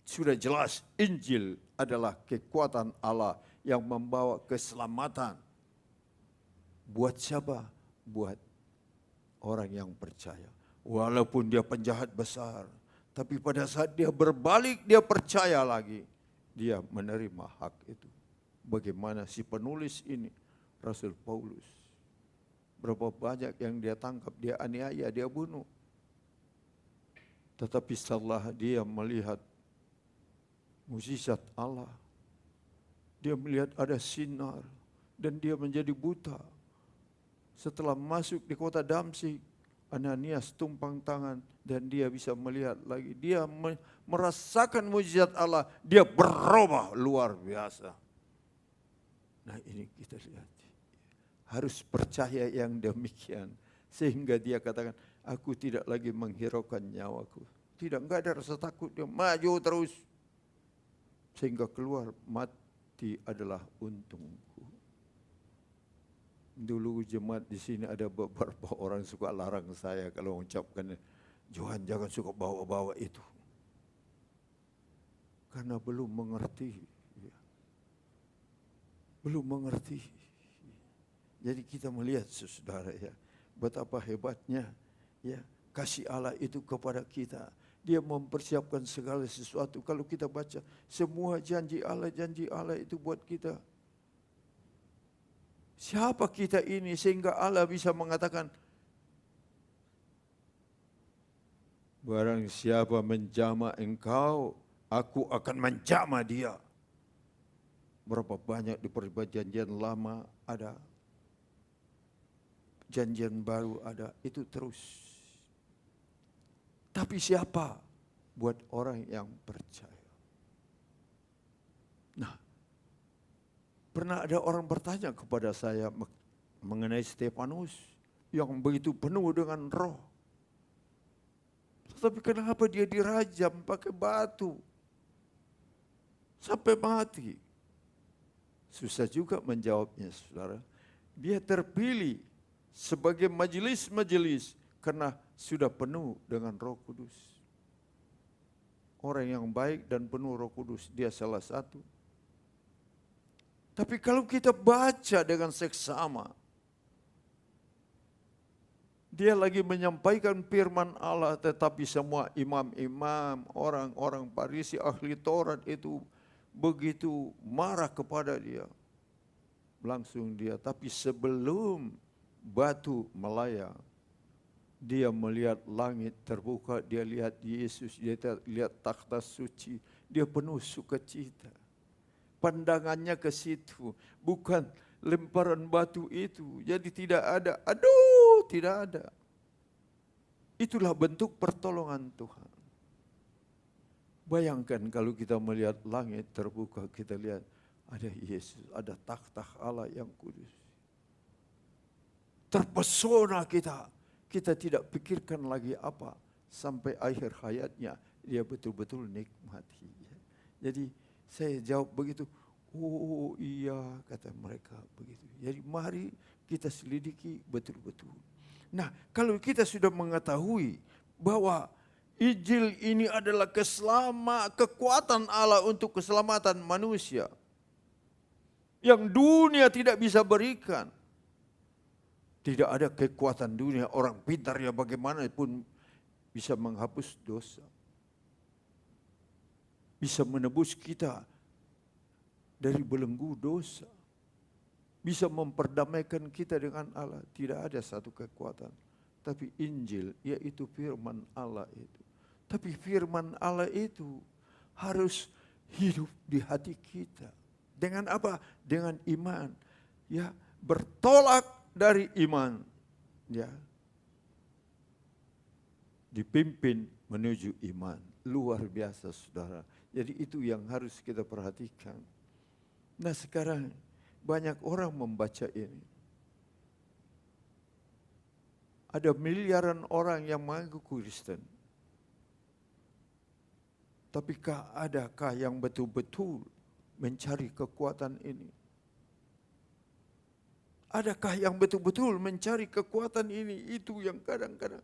Sudah jelas Injil adalah kekuatan Allah yang membawa keselamatan. Buat siapa? Buat orang yang percaya. Walaupun dia penjahat besar, tapi pada saat dia berbalik, dia percaya lagi. Dia menerima hak itu. Bagaimana si penulis ini, Rasul Paulus. Berapa banyak yang dia tangkap, dia aniaya, dia bunuh. Tetapi setelah dia melihat mukjizat Allah, dia melihat ada sinar dan dia menjadi buta. Setelah masuk di kota Damsyik, Ananias tumpang tangan dan dia bisa melihat lagi. Dia merasakan mujizat Allah, dia berubah luar biasa. Nah ini kita lihat, harus percaya yang demikian. Sehingga dia katakan, aku tidak lagi menghiraukan nyawaku. Tidak, enggak ada rasa takut, dia maju terus. Sehingga keluar, mati adalah untungku. Dulu jemaat di sini ada beberapa orang suka larang saya kalau mengucapkan, Johan jangan suka bawa-bawa itu. Karena belum mengerti. Belum mengerti. Jadi kita melihat saudara ya, betapa hebatnya ya kasih Allah itu kepada kita. Dia mempersiapkan segala sesuatu. Kalau kita baca semua janji Allah itu buat kita. Siapa kita ini sehingga Allah bisa mengatakan, barang siapa menjamah engkau, aku akan menjamah dia. Berapa banyak di perjanjian lama ada, janjian baru ada, itu terus. Tapi siapa? Buat orang yang percaya. Nah, pernah ada orang bertanya kepada saya mengenai Stefanus yang begitu penuh dengan roh. Tapi kenapa dia dirajam pakai batu sampai mati? Susah juga menjawabnya, saudara. Dia terpilih sebagai majelis-majelis karena sudah penuh dengan Roh Kudus. Orang yang baik dan penuh Roh Kudus, dia salah satu. Tapi kalau kita baca dengan seksama, dia lagi menyampaikan firman Allah, tetapi semua imam-imam, orang-orang Farisi, ahli Taurat itu begitu marah kepada dia. Langsung dia, tapi sebelum batu melayang, dia melihat langit terbuka, dia lihat Yesus, dia lihat takhta suci, dia penuh sukacita. Pandangannya ke situ, bukan lemparan batu itu. Jadi tidak ada, tidak ada. Itulah bentuk pertolongan Tuhan. Bayangkan kalau kita melihat langit terbuka, kita lihat ada Yesus, ada takhta Allah yang kudus. Terpesona kita. Kita tidak pikirkan lagi apa, sampai akhir hayatnya dia betul-betul nikmati. Jadi saya jawab begitu, oh iya kata mereka begitu. Jadi mari kita selidiki betul-betul. Nah kalau kita sudah mengetahui bahwa Injil ini adalah kekuatan Allah untuk keselamatan manusia yang dunia tidak bisa berikan. Tidak ada kekuatan dunia, orang pintar ya bagaimanapun bisa menghapus dosa. Bisa menebus kita dari belenggu dosa. Bisa memperdamaikan kita dengan Allah. Tidak ada satu kekuatan. Tapi Injil, yaitu firman Allah itu. Tapi firman Allah itu harus hidup di hati kita. Dengan apa? Dengan iman. Ya, bertolak dari iman, ya, dipimpin menuju iman. Luar biasa saudara. Jadi itu yang harus kita perhatikan. Nah sekarang banyak orang membaca ini. Ada miliaran orang yang mengaku Kristen. Tapi adakah yang betul-betul mencari kekuatan ini? Adakah yang betul-betul mencari kekuatan ini? Itu yang kadang-kadang.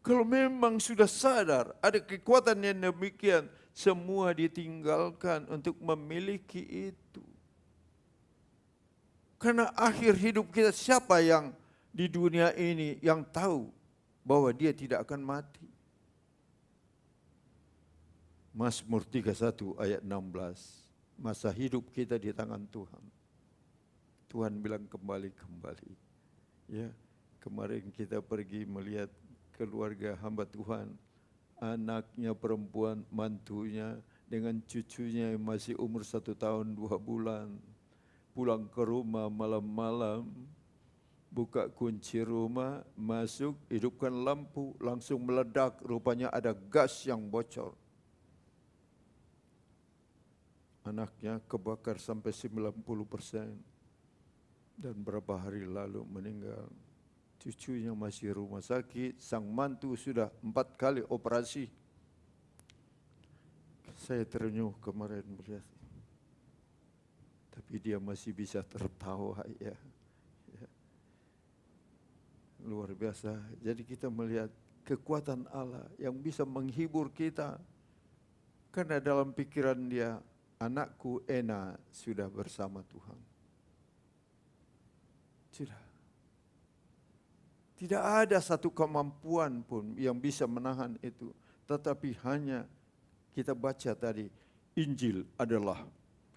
Kalau memang sudah sadar ada kekuatan yang demikian, semua ditinggalkan untuk memiliki itu. Karena akhir hidup kita, siapa yang di dunia ini yang tahu bahwa dia tidak akan mati? Mazmur 31 ayat 16. Masa hidup kita di tangan Tuhan. Tuhan bilang kembali. Ya, kemarin kita pergi melihat keluarga hamba Tuhan, anaknya perempuan, mantunya dengan cucunya yang masih umur 1 tahun 2 bulan. pulang ke rumah malam-malam, buka kunci rumah, masuk, hidupkan lampu, langsung meledak, rupanya ada gas yang bocor. Anaknya kebakar sampai 90% dan berapa hari lalu meninggal. Cucunya masih rumah sakit, sang mantu sudah 4 kali operasi. Saya terenyuh kemarin melihat, tapi dia masih bisa tertawa ya. Luar biasa. Jadi kita melihat kekuatan Allah yang bisa menghibur kita. Karena dalam pikiran dia, anakku Ena sudah bersama Tuhan. Sudah. Tidak ada satu kemampuan pun yang bisa menahan itu. Tetapi hanya kita baca tadi, Injil adalah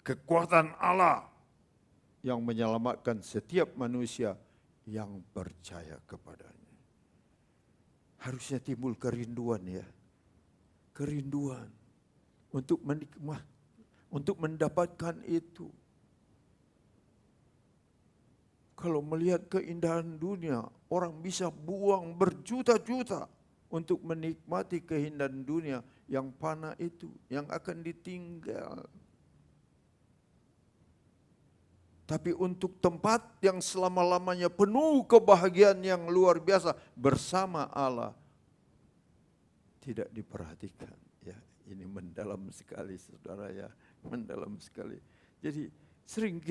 kekuatan Allah yang menyelamatkan setiap manusia yang percaya kepadanya. Harusnya timbul kerinduan ya. Kerinduan untuk menikmati, untuk mendapatkan itu. Kalau melihat keindahan dunia, orang bisa buang berjuta-juta untuk menikmati keindahan dunia yang fana itu, yang akan ditinggal. Tapi untuk tempat yang selama-lamanya penuh kebahagiaan yang luar biasa bersama Allah, tidak diperhatikan. Ya, ini mendalam sekali saudara ya, mendalam sekali. Jadi sering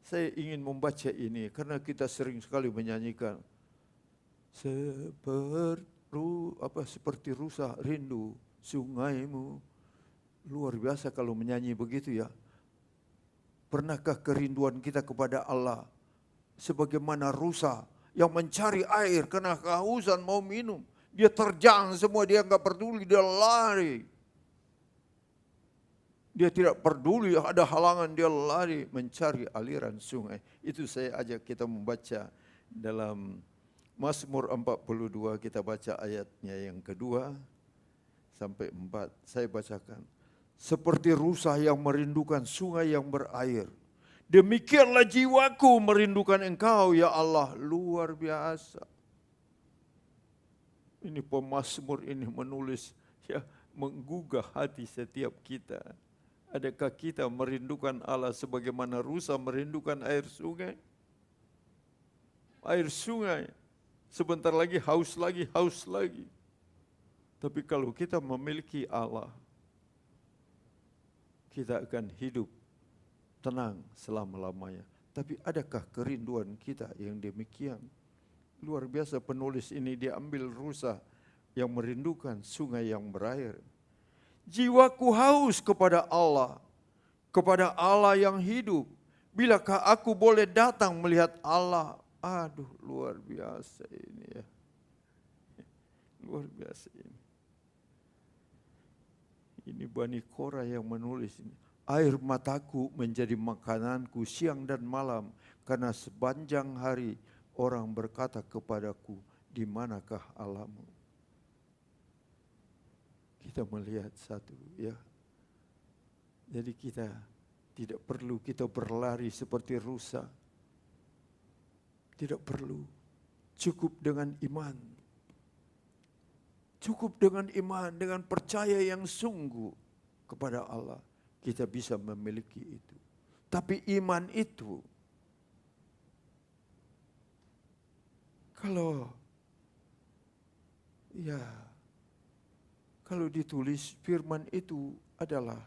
saya ingin membaca ini karena kita sering sekali menyanyikan seperti rusa rindu sungaimu. Luar biasa kalau menyanyi begitu ya. Pernahkah kerinduan kita kepada Allah sebagaimana rusa yang mencari air karena kehausan mau minum. Dia terjang semua, dia enggak peduli, dia lari. Dia tidak peduli ada halangan, dia lari mencari aliran sungai. Itu saya ajak kita membaca dalam Mazmur 42, kita baca ayatnya yang kedua sampai 4. Saya bacakan. Seperti rusa yang merindukan sungai yang berair, demikianlah jiwaku merindukan Engkau ya Allah. Luar biasa. Ini pemazmur ini menulis ya, menggugah hati setiap kita. Adakah kita merindukan Allah sebagaimana rusa merindukan air sungai? Air sungai, sebentar lagi haus lagi, haus lagi. Tapi kalau kita memiliki Allah, kita akan hidup tenang selama-lamanya. Tapi adakah kerinduan kita yang demikian? Luar biasa, penulis ini diambil rusa yang merindukan sungai yang berair. Jiwaku haus kepada Allah yang hidup. Bilakah aku boleh datang melihat Allah? Aduh, luar biasa ini ya. Luar biasa ini. Ini Bani Korah yang menulis ini. Air mataku menjadi makananku siang dan malam, karena sepanjang hari orang berkata kepadaku, di manakah Allahmu? Kita melihat satu ya. Jadi kita tidak perlu kita berlari seperti rusa. Tidak perlu. Cukup dengan iman. Cukup dengan iman, dengan percaya yang sungguh kepada Allah, kita bisa memiliki itu. Tapi iman itu, kalau ditulis firman itu adalah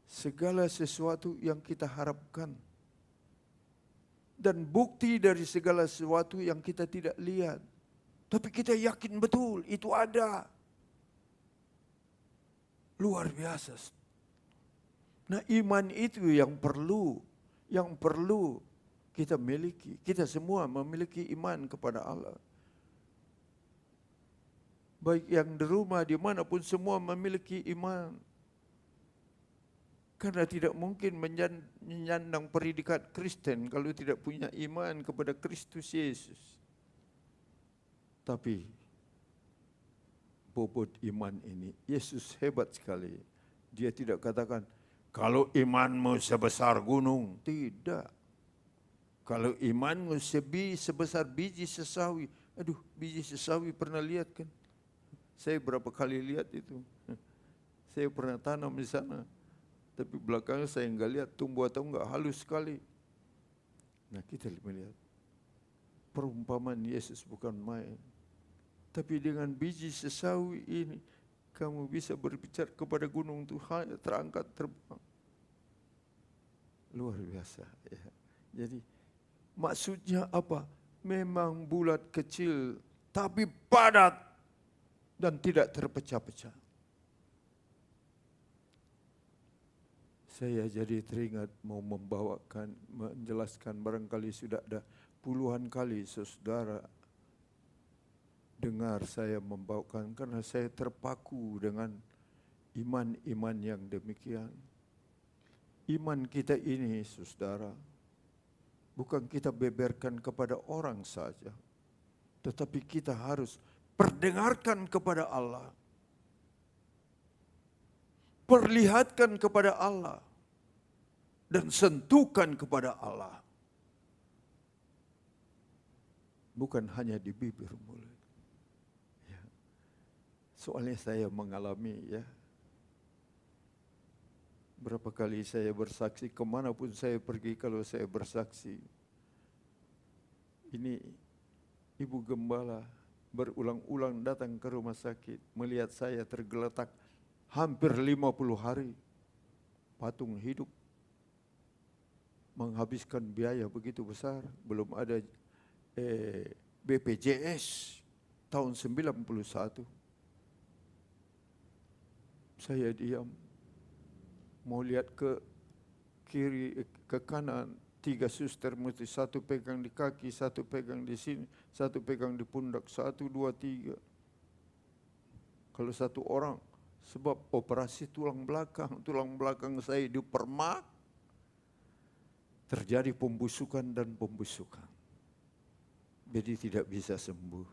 segala sesuatu yang kita harapkan. Dan bukti dari segala sesuatu yang kita tidak lihat. Tapi kita yakin betul itu ada. Luar biasa. Nah, iman itu yang perlu kita miliki. Kita semua memiliki iman kepada Allah. Baik yang di rumah, dimanapun semua memiliki iman. Karena tidak mungkin menyandang predikat Kristen kalau tidak punya iman kepada Kristus Yesus. Tapi bobot iman ini. Yesus hebat sekali. Dia tidak katakan, kalau imanmu sebesar gunung. Tidak. Kalau imanmu sebesar biji sesawi. Aduh, biji sesawi pernah lihat kan? Saya berapa kali lihat itu. Saya pernah tanam di sana. Tapi belakangnya saya enggak lihat tumbuh atau enggak, halus sekali. Nah, kita melihat perumpamaan Yesus bukan main. Tapi dengan biji sesawi ini, kamu bisa berbicara kepada gunung Tuhan, terangkat terbang. Luar biasa. Ya. Jadi maksudnya apa? Memang bulat kecil, tapi padat dan tidak terpecah-pecah. Saya jadi teringat mau menjelaskan, barangkali sudah ada puluhan kali saudara dengar saya membawakan, karena saya terpaku dengan iman-iman yang demikian. Iman kita ini, saudara, bukan kita beberkan kepada orang saja, tetapi kita harus perdengarkan kepada Allah. Perlihatkan kepada Allah dan sentuhkan kepada Allah. Bukan hanya di bibir mulut. Ya. Soalnya saya mengalami ya. Berapa kali saya bersaksi, kemanapun saya pergi kalau saya bersaksi. Ini Ibu Gembala berulang-ulang datang ke rumah sakit, melihat saya tergeletak hampir 50 hari, patung hidup, menghabiskan biaya begitu besar, belum ada BPJS tahun 91. Saya diam, mau lihat ke kiri, ke kanan, 3 suster mesti, satu pegang di kaki, satu pegang di sini, satu pegang di pundak, 1, 2, 3. Kalau satu orang, sebab operasi tulang belakang saya dipermak, terjadi pembusukan dan pembusukan. Jadi tidak bisa sembuh.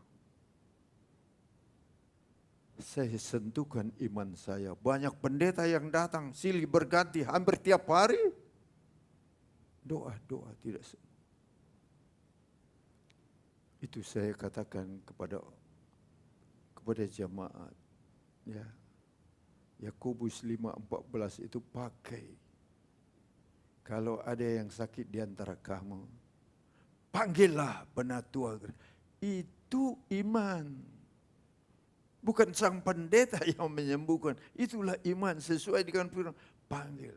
Saya sentuhkan iman saya. Banyak pendeta yang datang, silih berganti hampir tiap hari. Doa tidak sembuh. Itu saya katakan kepada jemaat. Ya. Yakobus 5:14 itu pakai. Kalau ada yang sakit di antara kamu, panggillah penatua. Itu iman. Bukan sang pendeta yang menyembuhkan. Itulah iman sesuai dengan firman. Panggil.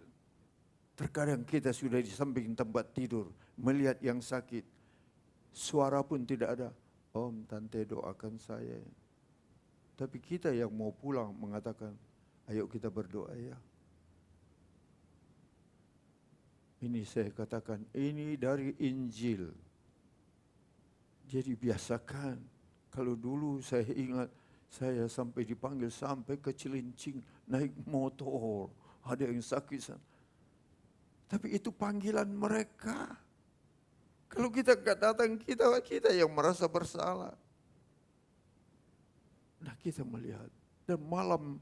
Terkadang kita sudah di samping tempat tidur, melihat yang sakit. Suara pun tidak ada. Om, tante doakan saya. Tapi kita yang mau pulang mengatakan, ayo kita berdoa ya. Ini saya katakan, ini dari Injil. Jadi biasakan. Kalau dulu saya ingat, saya sampai dipanggil sampai ke Cilincing, naik motor. Ada yang sakit sana. Tapi itu panggilan mereka. Kalau kita enggak datang, kita yang merasa bersalah. Nah, kita melihat. Dan malam,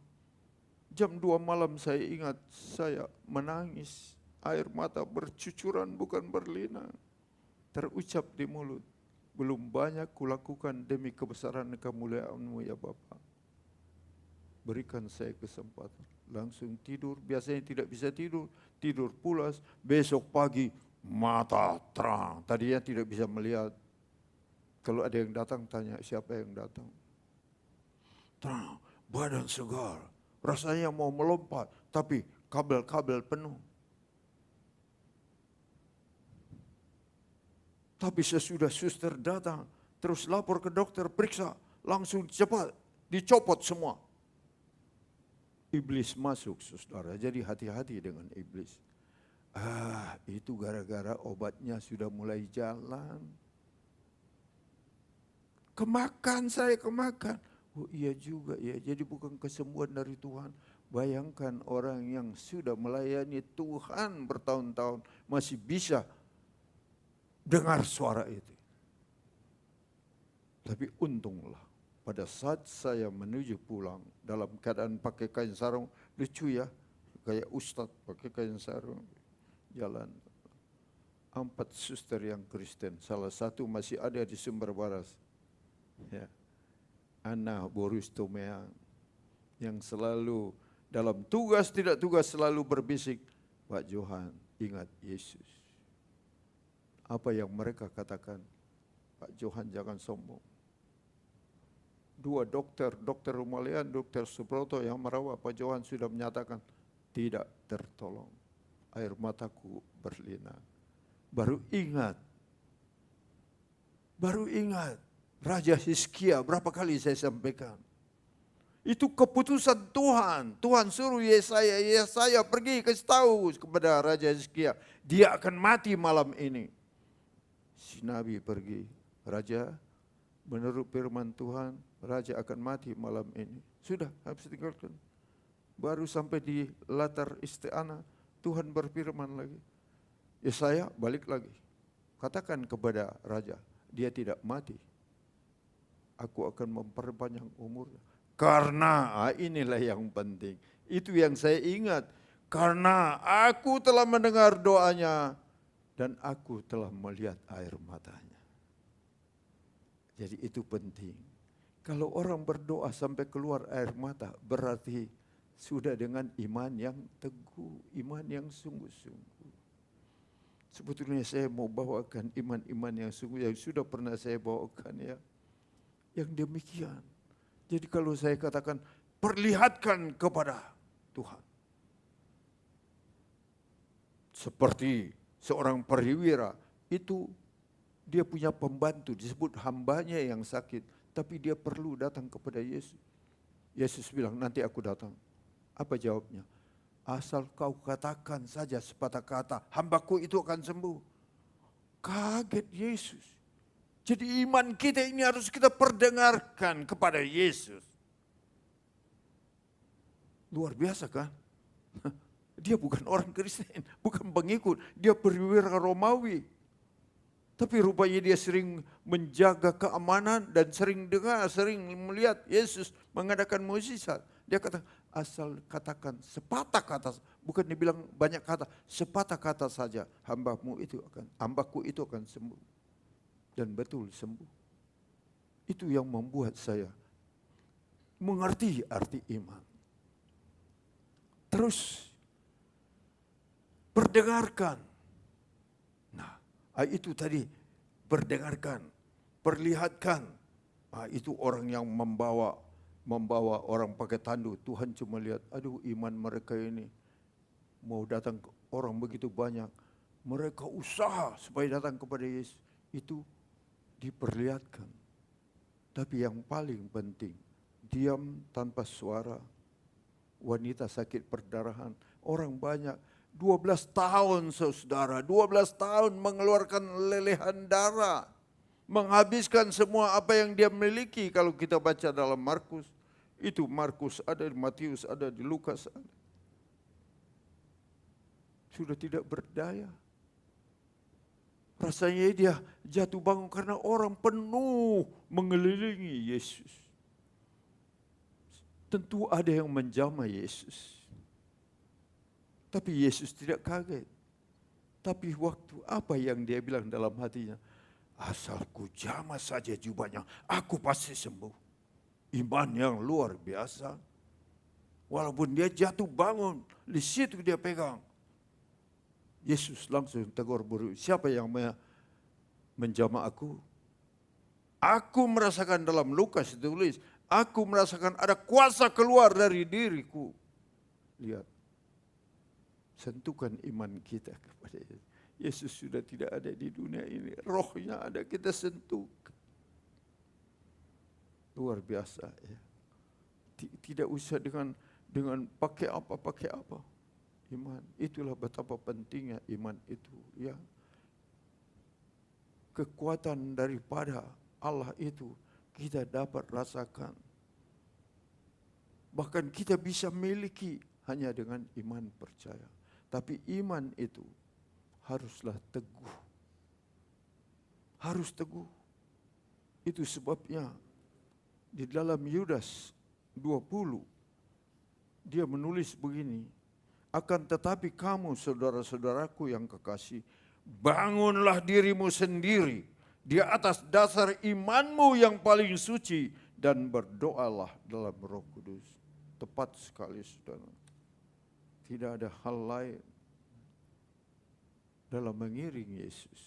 jam 2 malam saya ingat, saya menangis. Air mata bercucuran bukan berlinang. Terucap di mulut. Belum banyak kulakukan demi kebesaran kemuliaan-Mu ya Bapa. Berikan saya kesempatan. Langsung tidur, biasanya tidak bisa tidur. Tidur pulas, besok pagi mata terang. Tadinya tidak bisa melihat. Kalau ada yang datang, tanya siapa yang datang. Terang, badan segar. Rasanya mau melompat, tapi kabel-kabel penuh. Tapi sesudah suster datang, terus lapor ke dokter, periksa, langsung cepat, dicopot semua. Iblis masuk, saudara, jadi hati-hati dengan iblis. Itu gara-gara obatnya sudah mulai jalan. Kemakan saya, kemakan. Oh iya juga ya, jadi bukan kesembuhan dari Tuhan. Bayangkan orang yang sudah melayani Tuhan bertahun-tahun masih bisa dengar suara itu. Tapi untunglah pada saat saya menuju pulang dalam keadaan pakai kain sarung, lucu ya, kayak ustadz pakai kain sarung, jalan. 4 suster yang Kristen, salah satu masih ada di Sumber Waras. Ya. Ana Boris Tomeang yang selalu dalam tugas tidak tugas selalu berbisik, Pak Johan, ingat Yesus. Apa yang mereka katakan, Pak Johan jangan sombong. 2 dokter Rumalian, Dokter Subroto yang merawat Pak Johan sudah menyatakan tidak tertolong. Air mataku berlinang. Baru ingat Raja Hizkia, berapa kali saya sampaikan. Itu keputusan Tuhan. Tuhan suruh Yesaya pergi kasih tahu kepada Raja Hizkia, dia akan mati malam ini. Si Nabi pergi, Raja, menurut firman Tuhan, Raja akan mati malam ini. Sudah, habis tinggalkan. Baru sampai di latar istana, Tuhan berfirman lagi. Yesaya balik lagi. Katakan kepada Raja, dia tidak mati. Aku akan memperpanjang umurnya. Karena inilah yang penting. Itu yang saya ingat. Karena aku telah mendengar doanya dan aku telah melihat air matanya. Jadi itu penting. Kalau orang berdoa sampai keluar air mata, berarti sudah dengan iman yang teguh, iman yang sungguh-sungguh. Sebetulnya saya mau bawakan iman-iman yang sungguh yang sudah pernah saya bawakan ya. Yang demikian. Jadi kalau saya katakan perlihatkan kepada Tuhan. Seperti seorang perwira itu dia punya pembantu disebut hambanya yang sakit. Tapi dia perlu datang kepada Yesus. Yesus bilang nanti aku datang. Apa jawabnya? Asal kau katakan saja sepatah kata, hambaku itu akan sembuh. Kaget Yesus. Jadi iman kita ini harus kita perdengarkan kepada Yesus. Luar biasa kan? Dia bukan orang Kristen, bukan pengikut, dia perwira Romawi. Tapi rupanya dia sering menjaga keamanan dan sering dengar, sering melihat Yesus mengadakan mukjizat. Dia kata, asal katakan sepatah kata, bukan dibilang banyak kata, sepatah kata saja, hambaku itu akan sembuh. Dan betul sembuh. Itu yang membuat saya mengerti arti iman. Terus perdengarkan. Nah, itu tadi perdengarkan, perlihatkan. Nah, itu orang yang membawa orang pakai tandu. Tuhan cuma lihat, aduh iman mereka ini mau datang orang begitu banyak. Mereka usaha supaya datang kepada Yesus. Itu diperlihatkan. Tapi yang paling penting, diam tanpa suara. Wanita sakit perdarahan, orang banyak, 12 tahun saudara, 12 tahun mengeluarkan lelehan darah. Menghabiskan semua apa yang dia miliki kalau kita baca dalam Markus. Itu Markus ada, di Matius ada, di Lukas ada. Sudah tidak berdaya. Rasanya dia jatuh bangun karena orang penuh mengelilingi Yesus. Tentu ada yang menjamah Yesus. Tapi Yesus tidak kaget. Tapi waktu apa yang dia bilang dalam hatinya? Asal ku jamah saja jubahnya, aku pasti sembuh. Iman yang luar biasa. Walaupun dia jatuh bangun, di situ dia pegang. Yesus langsung tegur buru, siapa yang menjamah aku? Aku merasakan dalam Lukas ditulis, aku merasakan ada kuasa keluar dari diriku. Lihat, sentuhkan iman kita kepada Yesus. Yesus sudah tidak ada di dunia ini, rohnya ada, kita sentuh. Luar biasa ya. Tidak usah dengan pakai apa. Iman, itulah betapa pentingnya iman itu ya. Kekuatan daripada Allah itu kita dapat rasakan. Bahkan kita bisa miliki hanya dengan iman percaya. Tapi iman itu haruslah teguh. Harus teguh. Itu sebabnya Di dalam Yudas 20, dia menulis begini, akan tetapi kamu saudara-saudaraku yang kekasih, bangunlah dirimu sendiri di atas dasar imanmu yang paling suci dan berdoalah dalam Roh Kudus. Tepat sekali saudara. Tidak ada hal lain dalam mengiring Yesus,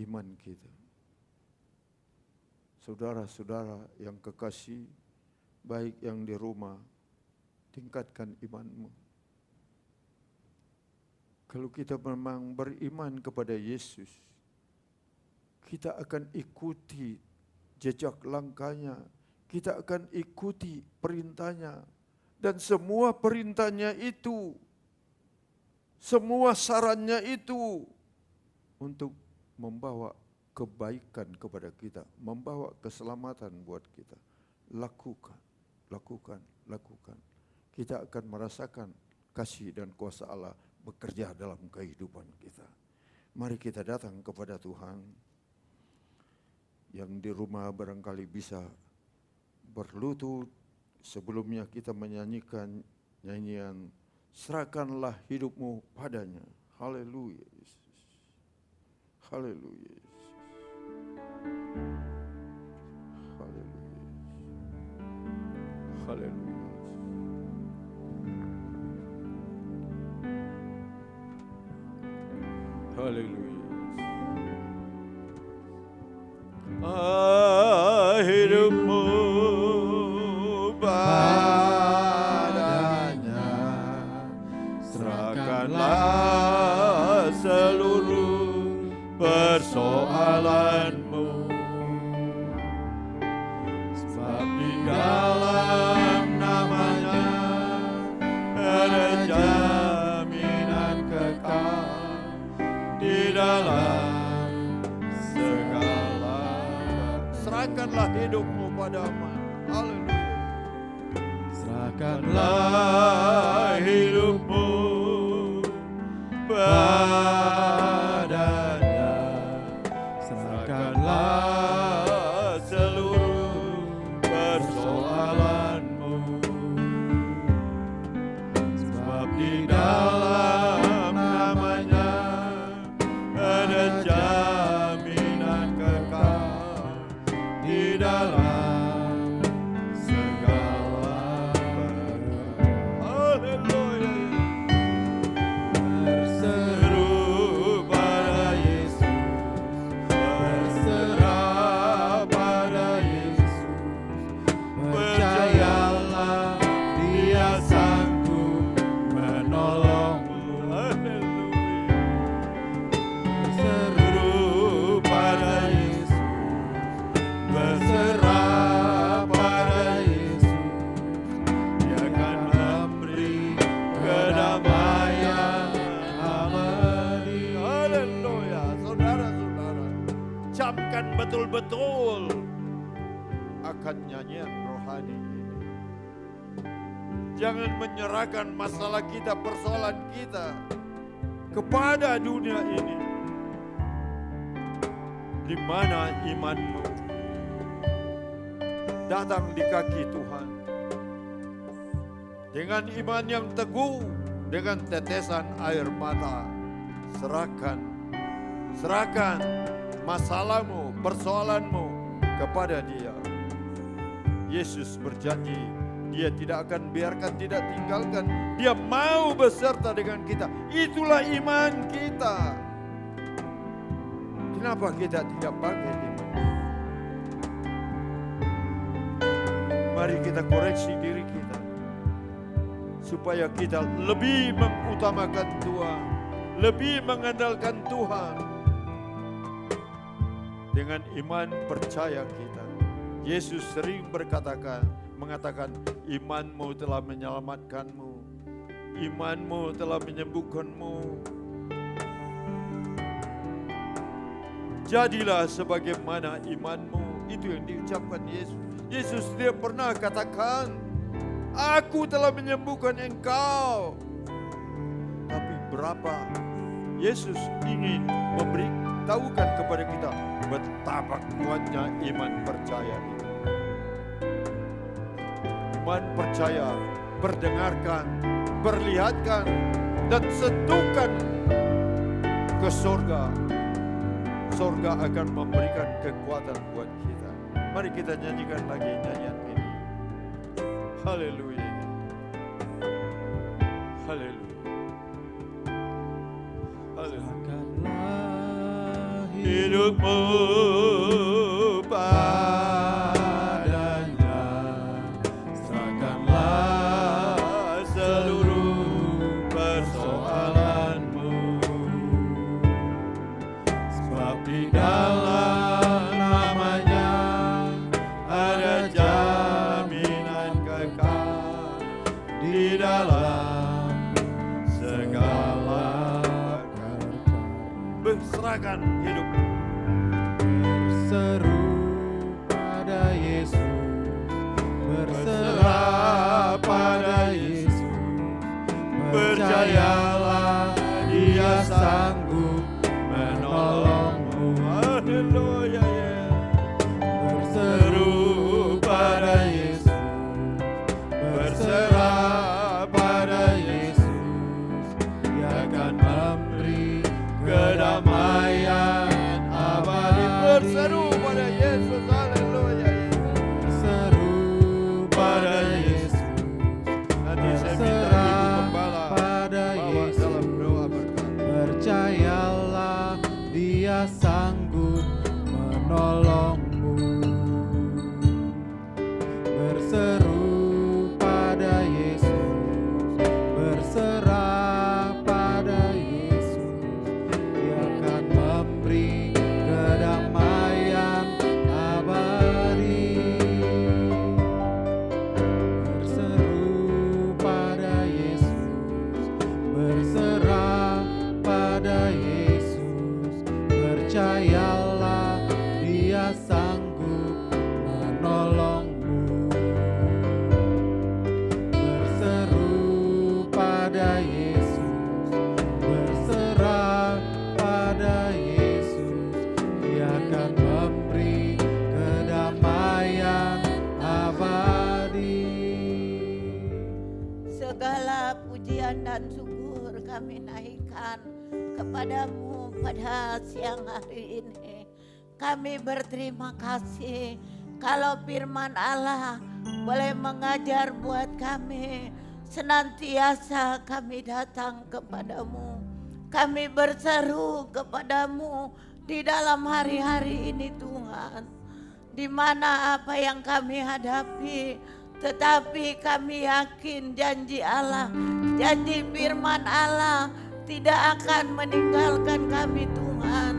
iman kita. Saudara-saudara yang kekasih, baik yang di rumah, tingkatkan imanmu. Kalau kita memang beriman kepada Yesus, kita akan ikuti jejak langkahnya, kita akan ikuti perintahnya, dan semua perintahnya itu, semua sarannya itu untuk membawa kebaikan kepada kita, membawa keselamatan buat kita. Lakukan, lakukan, lakukan. Kita akan merasakan kasih dan kuasa Allah bekerja dalam kehidupan kita. Mari kita datang kepada Tuhan. Yang di rumah barangkali bisa berlutut, sebelumnya kita menyanyikan nyanyian serahkanlah hidupmu padanya. Haleluya Yesus. Haleluya Yesus. Haleluya. Haleluya. Haleluya. Hidupmu padanya, serahkanlah seluruh persoalanmu, sebab di dalam namanya ada jaminan kekal, di dalam segala. Serahkanlah hidupmu pada-Mu. Haleluya. Serahkanlah hidupmu padanya, serahkanlah seluruh persoalanmu, sebab di dalam namanya ada jaminan kekal, di dalam segala berkat. Haleluya. Berseru pada Yesus, berserah pada Yesus, percayalah Dia sanggup menolongmu. Haleluya. Berseru pada Yesus, berserah pada Yesus, Dia akan memberi kedamaian abadi. Haleluya. Saudara-saudara, camkan betul-betul akan nyanyian rohani ini. Jangan menyerahkan masalah kita, persoalan kita kepada dunia ini. Di mana imanmu? Datang di kaki Tuhan. Dengan iman yang teguh, dengan tetesan air mata, serahkan masalahmu, persoalanmu kepada Dia. Yesus berjanji, Dia tidak akan biarkan, tidak tinggalkan. Dia mau beserta dengan kita. Itulah iman kita. Kenapa kita tidak pakai iman? Mari kita koreksi diri kita, supaya kita lebih mengutamakan Tuhan, lebih mengandalkan Tuhan. Dengan iman percaya kita. Yesus sering mengatakan, imanmu telah menyelamatkanmu, imanmu telah menyembuhkanmu. Jadilah sebagaimana imanmu. Itu yang diucapkan Yesus. Yesus dia pernah katakan, aku telah menyembuhkan engkau. Tapi berapa Yesus ingin memberitahukan kepada kita betapa kuatnya iman percaya itu. iman percaya, berdengarkan, perlihatkan, dan sentuhkan ke surga. Surga akan memberikan kekuatan buat kita. Mari kita nyanyikan lagi nyanyian ini. Haleluya. Haleluya. Haleluya. Hidupmu padanya, serahkanlah seluruh persoalanmu, sebab di dalam namanya ada jaminan kekal, di dalam segala berserahkan hidup. Berseru pada Yesus, berserah pada Yesus, percayalah Dia sanggup menolongmu. Haleluya. Berseru pada Yesus, berserah pada Yesus, Dia akan memberi kedamaian abadi. Berseru pada Yesus, haleluya. Berseru pada Yesus, nanti saya minta Ibu Gembala pada Yesus, dalam doa berkat. Percayalah Dia sanggup menolongmu. Berseru pada Yesus, berserah pada Yesus, Dia akan memberi kedamaian abadi. Berseru pada Yesus, berserah pada Yesus, percayalah Dia sanggup menolongmu. Berseru pada Yesus, berserah pada Yesus, Dia akan memberi kedamaian abadi. Segala pujian dan syukur kami naikkan kepadamu pada siang hari ini. Kami berterima kasih kalau firman Allah boleh mengajar buat kami. Senantiasa kami datang kepadamu. Kami berseru kepadamu di dalam hari-hari ini Tuhan. Di mana apa yang kami hadapi, tetapi kami yakin janji Allah, janji firman Allah tidak akan meninggalkan kami Tuhan.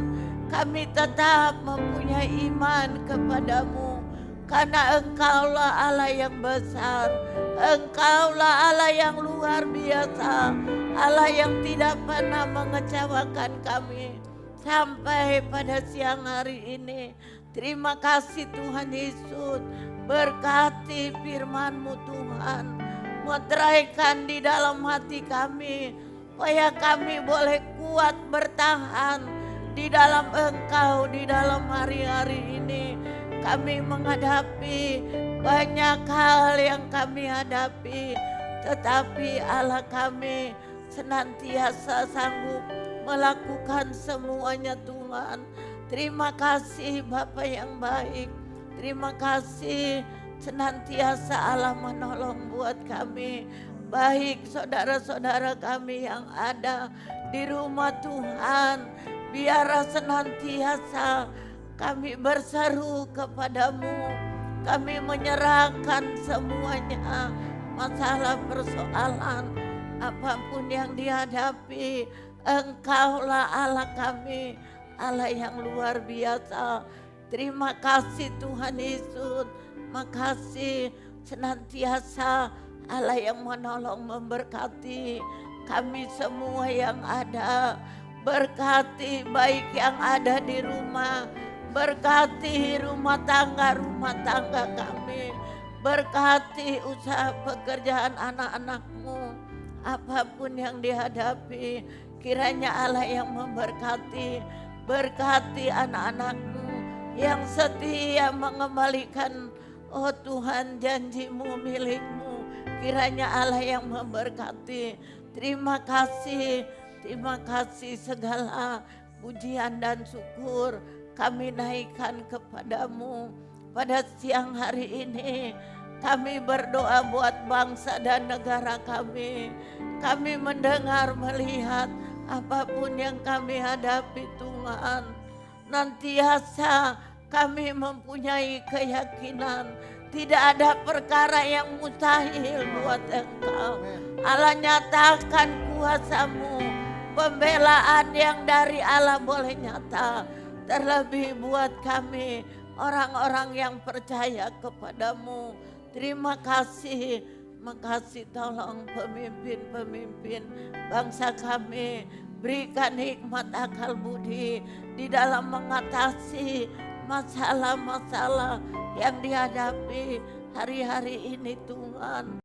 Kami tetap mempunyai iman kepadamu, karena Engkaulah Allah yang besar, Engkaulah Allah yang luar biasa, Allah yang tidak pernah mengecewakan kami sampai pada siang hari ini. Terima kasih Tuhan Yesus, berkati firman-Mu Tuhan, meteraikan di dalam hati kami, supaya kami boleh kuat bertahan di dalam Engkau di dalam hari-hari ini. Kami menghadapi banyak hal yang kami hadapi, tetapi Allah kami senantiasa sanggup melakukan semuanya Tuhan. Terima kasih Bapa yang baik. Terima kasih senantiasa Allah menolong buat kami. Baik saudara-saudara kami yang ada di rumah Tuhan, biar senantiasa kami berseru kepadamu. Kami menyerahkan semuanya, masalah persoalan apapun yang dihadapi. Engkaulah Allah kami, Allah yang luar biasa. Terima kasih Tuhan Yesus. Makasih senantiasa Allah yang menolong memberkati kami semua yang ada. Berkati baik yang ada di rumah, berkati rumah tangga kami, berkati usaha pekerjaan anak-anak-Mu. Apapun yang dihadapi, kiranya Allah yang memberkati. Berkati anak-anak-Mu yang setia mengembalikan, oh Tuhan, janji-Mu milik-Mu. Kiranya Allah yang memberkati. Terima kasih segala pujian dan syukur kami naikkan kepadamu pada siang hari ini. Kami berdoa buat bangsa dan negara kami. Kami mendengar, melihat apapun yang kami hadapi Tuhan. Nantiasa kami mempunyai keyakinan tidak ada perkara yang mustahil buat Engkau. Allah, nyatakan kuasa-Mu, pembelaan yang dari Allah boleh nyata. Terlebih buat kami orang-orang yang percaya kepadamu. Terima kasih. Makasih, tolong pemimpin-pemimpin bangsa kami, berikan hikmat akal budi di dalam mengatasi masalah-masalah yang dihadapi hari-hari ini Tuhan.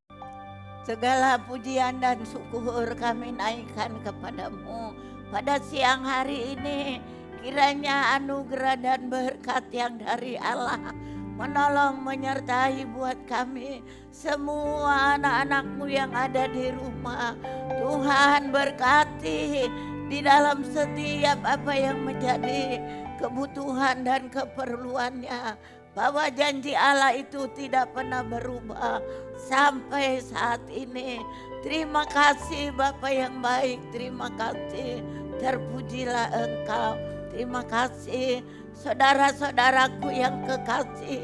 Segala pujian dan syukur kami naikkan kepadamu pada siang hari ini. Kiranya anugerah dan berkat yang dari Allah menolong, menyertai buat kami semua anak-anak-Mu yang ada di rumah. Tuhan berkati di dalam setiap apa yang menjadi kebutuhan dan keperluannya. Bahwa janji Allah itu tidak pernah berubah sampai saat ini. Terima kasih Bapa yang baik, terima kasih, terpujilah Engkau. Terima kasih saudara-saudaraku yang kekasih,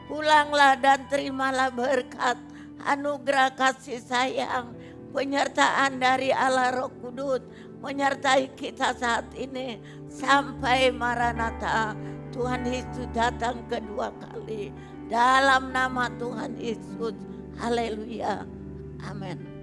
pulanglah dan terimalah berkat, anugerah kasih sayang, penyertaan dari Allah Roh Kudus menyertai kita saat ini sampai Maranatha. Tuhan Yesus datang kedua kali dalam nama Tuhan Yesus. Haleluya. Amin.